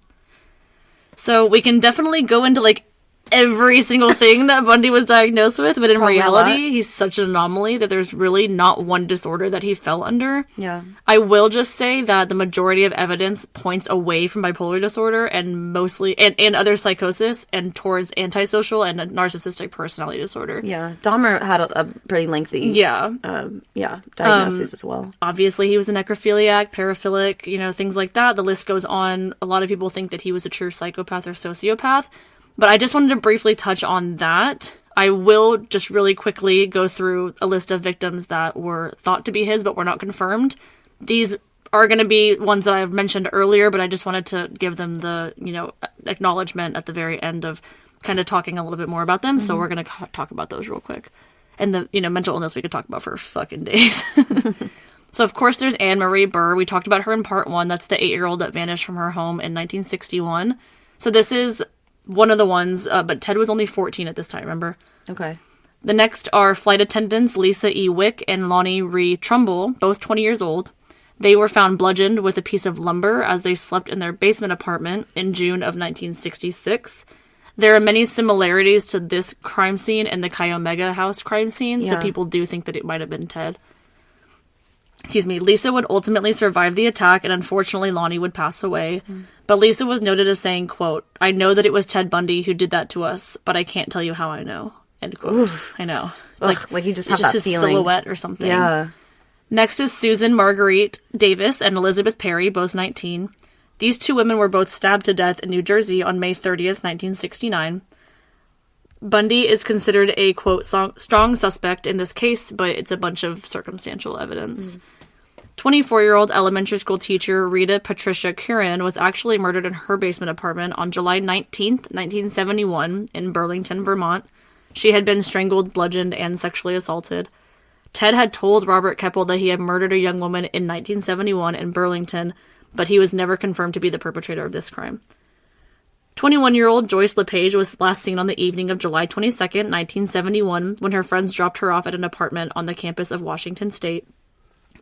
Speaker 2: So we can definitely go into, like, every single thing that Bundy was diagnosed with, but in reality, he's such an anomaly that there's really not one disorder that he fell under.
Speaker 1: Yeah.
Speaker 2: I will just say that the majority of evidence points away from bipolar disorder and mostly, and other psychosis, and towards antisocial and narcissistic personality disorder.
Speaker 1: Yeah. Dahmer had a pretty lengthy diagnosis as well.
Speaker 2: Obviously, he was a necrophiliac, paraphilic, things like that. The list goes on. A lot of people think that he was a true psychopath or sociopath. But I just wanted to briefly touch on that. I will just really quickly go through a list of victims that were thought to be his, but were not confirmed. These are going to be ones that I've mentioned earlier, but I just wanted to give them the, acknowledgement at the very end of kind of talking a little bit more about them. Mm-hmm. So we're going to talk about those real quick. And the, mental illness we could talk about for fucking days. So, of course, there's Anne Marie Burr. We talked about her in part 1. That's the 8-year-old that vanished from her home in 1961. So this is one of the ones, but Ted was only 14 at this time, remember?
Speaker 1: Okay.
Speaker 2: The next are flight attendants Lisa E. Wick and Lonnie Ree Trumbull, both 20 years old. They were found bludgeoned with a piece of lumber as they slept in their basement apartment in June of 1966. There are many similarities to this crime scene and the Chi Omega house crime scene, so people do think that it might have been Ted. Lisa would ultimately survive the attack, and unfortunately Lonnie would pass away. But Lisa was noted as saying, quote, "I know that it was Ted Bundy who did that to us, but I can't tell you how I know." End quote.
Speaker 1: Oof.
Speaker 2: I know. It's
Speaker 1: like you just
Speaker 2: it's
Speaker 1: have that
Speaker 2: his
Speaker 1: feeling.
Speaker 2: silhouette or something.
Speaker 1: Yeah.
Speaker 2: Next is Susan Marguerite Davis and Elizabeth Perry, both 19. These two women were both stabbed to death in New Jersey on May 30th, 1969. Bundy is considered a, quote, strong suspect in this case, but it's a bunch of circumstantial evidence. 24-year-old elementary school teacher Rita Patricia Curran was actually murdered in her basement apartment on July 19th, 1971 in Burlington, Vermont. She had been strangled, bludgeoned, and sexually assaulted. Ted had told Robert Keppel that he had murdered a young woman in 1971 in Burlington, but he was never confirmed to be the perpetrator of this crime. 21-year-old Joyce LePage was last seen on the evening of July 22nd, 1971, when her friends dropped her off at an apartment on the campus of Washington State.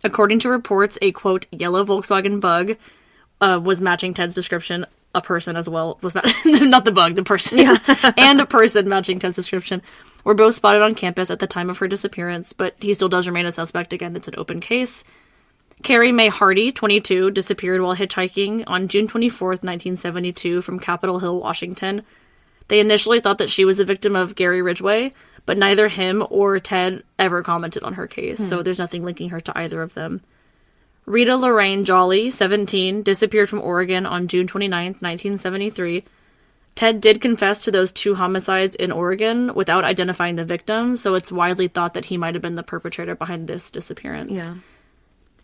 Speaker 2: According to reports, a, quote, yellow Volkswagen Bug was matching Ted's description. A person as well was not the bug, the person. Yeah. And a person matching Ted's description were both spotted on campus at the time of her disappearance, but he still does remain a suspect. Again, it's an open case. Carrie Mae Hardy, 22, disappeared while hitchhiking on June 24th, 1972 from Capitol Hill, Washington. They initially thought that she was a victim of Gary Ridgway, but neither him or Ted ever commented on her case, so there's nothing linking her to either of them. Rita Lorraine Jolly, 17, disappeared from Oregon on June 29th, 1973. Ted did confess to those two homicides in Oregon without identifying the victim, so it's widely thought that he might have been the perpetrator behind this disappearance.
Speaker 1: Yeah.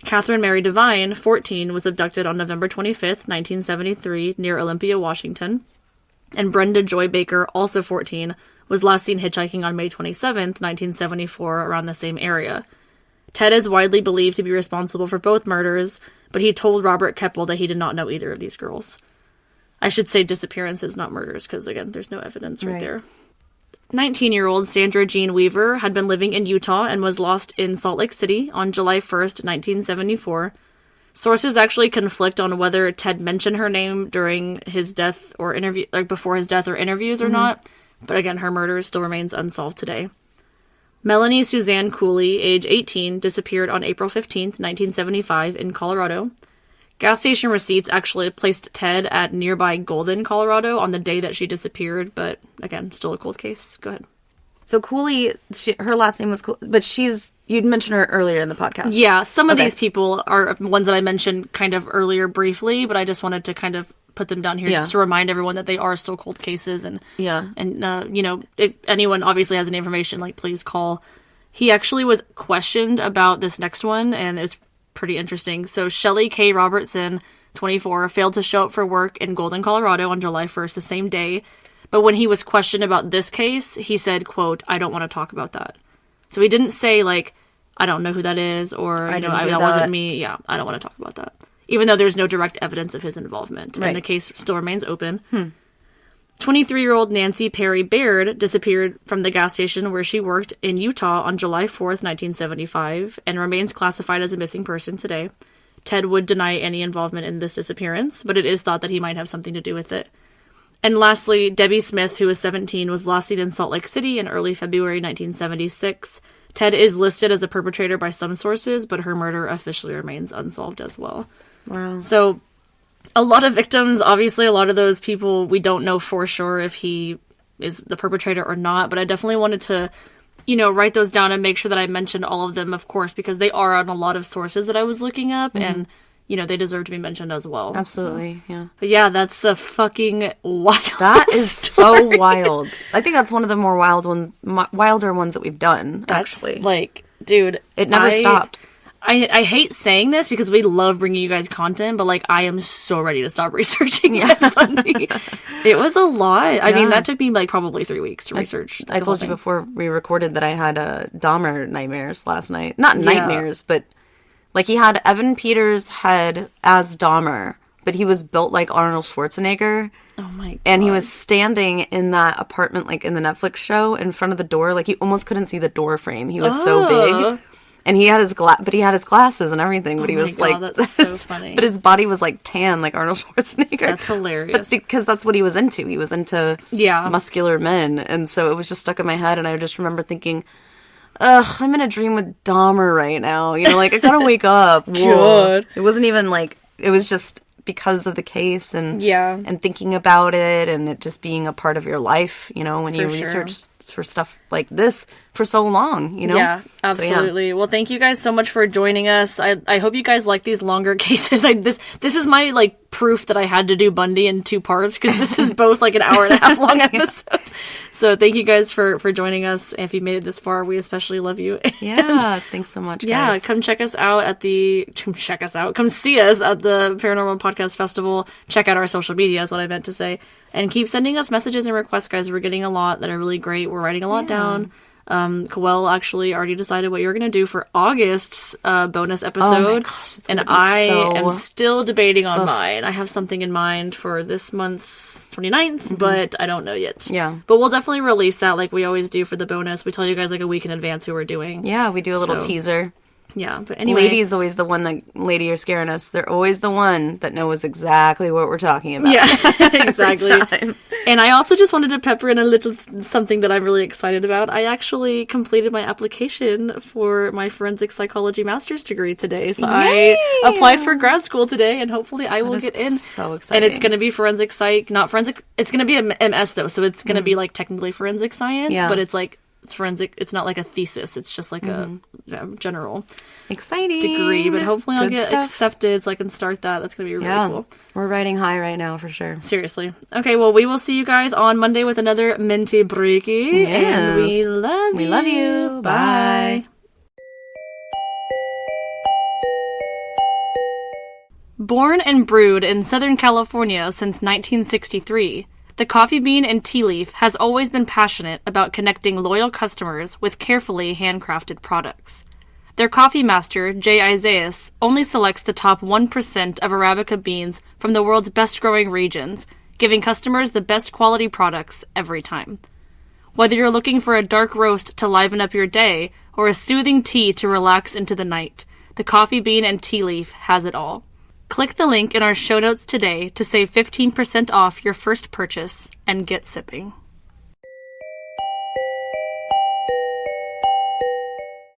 Speaker 2: Catherine Mary Devine, 14, was abducted on November 25th, 1973, near Olympia, Washington. And Brenda Joy Baker, also 14, was last seen hitchhiking on May 27th, 1974, around the same area. Ted is widely believed to be responsible for both murders, but he told Robert Keppel that he did not know either of these girls. I should say disappearances, not murders, because, again, there's no evidence right there. 19-year-old Sandra Jean Weaver had been living in Utah and was lost in Salt Lake City on July 1st, 1974. Sources actually conflict on whether Ted mentioned her name during his death or interview, like before his death or interviews or not, but again, her murder still remains unsolved today. Melanie Suzanne Cooley, age 18, disappeared on April 15th, 1975 in Colorado. Gas station receipts actually placed Ted at nearby Golden, Colorado on the day that she disappeared, but again, still a cold case. Go ahead.
Speaker 1: So Cooley, her last name was Cooley, but you'd mentioned her earlier in the podcast.
Speaker 2: Yeah, some of these people are ones that I mentioned kind of earlier briefly, but I just wanted to kind of put them down here just to remind everyone that they are still cold cases. And, you know, if anyone obviously has any information, like, please call. He actually was questioned about this next one, and it's pretty interesting. So Shelley K. Robertson, 24, failed to show up for work in Golden, Colorado on July 1st, the same day. But when he was questioned about this case, he said, quote, "I don't want to talk about that." So he didn't say, like, "I don't know who that is," or, that wasn't me. Yeah, I don't want to talk about that. Even though there's no direct evidence of his involvement. Right. And the case still remains open. 23-year-old Nancy Perry Baird disappeared from the gas station where she worked in Utah on July 4th, 1975, and remains classified as a missing person today. Ted would deny any involvement in this disappearance, but it is thought that he might have something to do with it. And lastly, Debbie Smith, who was 17, was last seen in Salt Lake City in early February 1976. Ted is listed as a perpetrator by some sources, but her murder officially remains unsolved as well.
Speaker 1: Wow.
Speaker 2: So, a lot of victims, obviously a lot of those people, we don't know for sure if he is the perpetrator or not, but I definitely wanted to, you know, write those down and make sure that I mentioned all of them, of course, because they are on a lot of sources that I was looking up, and, you know, they deserve to be mentioned as well.
Speaker 1: Absolutely,
Speaker 2: so.
Speaker 1: yeah.
Speaker 2: But yeah, that's the fucking wild
Speaker 1: That is
Speaker 2: story.
Speaker 1: so wild. I think that's one of the more wilder ones that we've done, actually.
Speaker 2: Like, dude.
Speaker 1: It never stopped.
Speaker 2: I hate saying this because we love bringing you guys content, but, like, I am so ready to stop researching Ted Bundy. It was a lot. I mean, that took me, like, probably 3 weeks to research.
Speaker 1: I told you before we recorded that I had Dahmer nightmares last night. Not nightmares, but, like, he had Evan Peters' head as Dahmer, but he was built like Arnold Schwarzenegger.
Speaker 2: Oh, my God.
Speaker 1: And he was standing in that apartment, like, in the Netflix show, in front of the door. Like, you almost couldn't see the door frame. He was so big. And he had his glasses and everything, but he was
Speaker 2: God,
Speaker 1: like,
Speaker 2: that's so funny.
Speaker 1: But his body was like tan, like Arnold Schwarzenegger.
Speaker 2: That's hilarious.
Speaker 1: Because that's what he was into. He was into muscular men, and so it was just stuck in my head. And I just remember thinking, I'm in a dream with Dahmer right now. You know, like, I gotta wake up.
Speaker 2: God.
Speaker 1: It wasn't even like, it was just because of the case and
Speaker 2: Yeah.
Speaker 1: and thinking about it and it just being a part of your life, you know, when you
Speaker 2: For sure.
Speaker 1: research for stuff like this for so long, you know?
Speaker 2: Yeah, absolutely. Well, thank you guys so much for joining us. I hope you guys like these longer cases. This is my, like, proof that I had to do Bundy in 2 parts, because this is both, like, an hour and a half long episodes. So thank you guys for joining us. If you made it this far, we especially love you.
Speaker 1: Yeah, thanks so much, guys.
Speaker 2: Yeah, come check us out come see us at the Paranormal Podcast Festival. Check out our social media is what I meant to say. And keep sending us messages and requests, guys. We're getting a lot that are really great. We're writing a lot down. Coel actually already decided what you're going to do for August's bonus episode.
Speaker 1: Oh my gosh, it's
Speaker 2: and
Speaker 1: gonna be
Speaker 2: am still debating on mine. I have something in mind for this month's 29th, but I don't know yet.
Speaker 1: Yeah.
Speaker 2: But we'll definitely release that like we always do for the bonus. We tell you guys like a week in advance who we're doing.
Speaker 1: Yeah, we do a little
Speaker 2: So,
Speaker 1: teaser.
Speaker 2: Yeah, but anyway.
Speaker 1: Lady's always the one that, lady, you're scaring us. They're always the one that knows exactly what we're talking about.
Speaker 2: Yeah, exactly.
Speaker 1: time.
Speaker 2: And I also just wanted to pepper in a little something that I'm really excited about. I actually completed my application for my forensic psychology master's degree today. So
Speaker 1: Yay!
Speaker 2: I applied for grad school today, and hopefully I will
Speaker 1: That is
Speaker 2: get in.
Speaker 1: so exciting.
Speaker 2: And it's going to be forensic psych, not forensic. It's going to be a MS though, so it's going to be like technically forensic science,
Speaker 1: Yeah.
Speaker 2: but it's like it's forensic. It's not like a thesis. It's just like a general
Speaker 1: exciting
Speaker 2: degree. But hopefully I'll
Speaker 1: Good
Speaker 2: get
Speaker 1: stuff.
Speaker 2: accepted so I can start that. That's going to be really
Speaker 1: Yeah,
Speaker 2: cool.
Speaker 1: we're riding high right now for sure.
Speaker 2: Seriously. Okay, well, we will see you guys on Monday with another Minty Breaky.
Speaker 1: Yes.
Speaker 2: And we love you.
Speaker 1: We love you. Bye.
Speaker 2: Born and brewed in Southern California since 1963, the Coffee Bean and Tea Leaf has always been passionate about connecting loyal customers with carefully handcrafted products. Their coffee master, Jay Isaias, only selects the top 1% of Arabica beans from the world's best-growing regions, giving customers the best quality products every time. Whether you're looking for a dark roast to liven up your day or a soothing tea to relax into the night, the Coffee Bean and Tea Leaf has it all. Click the link in our show notes today to save 15% off your first purchase and get sipping.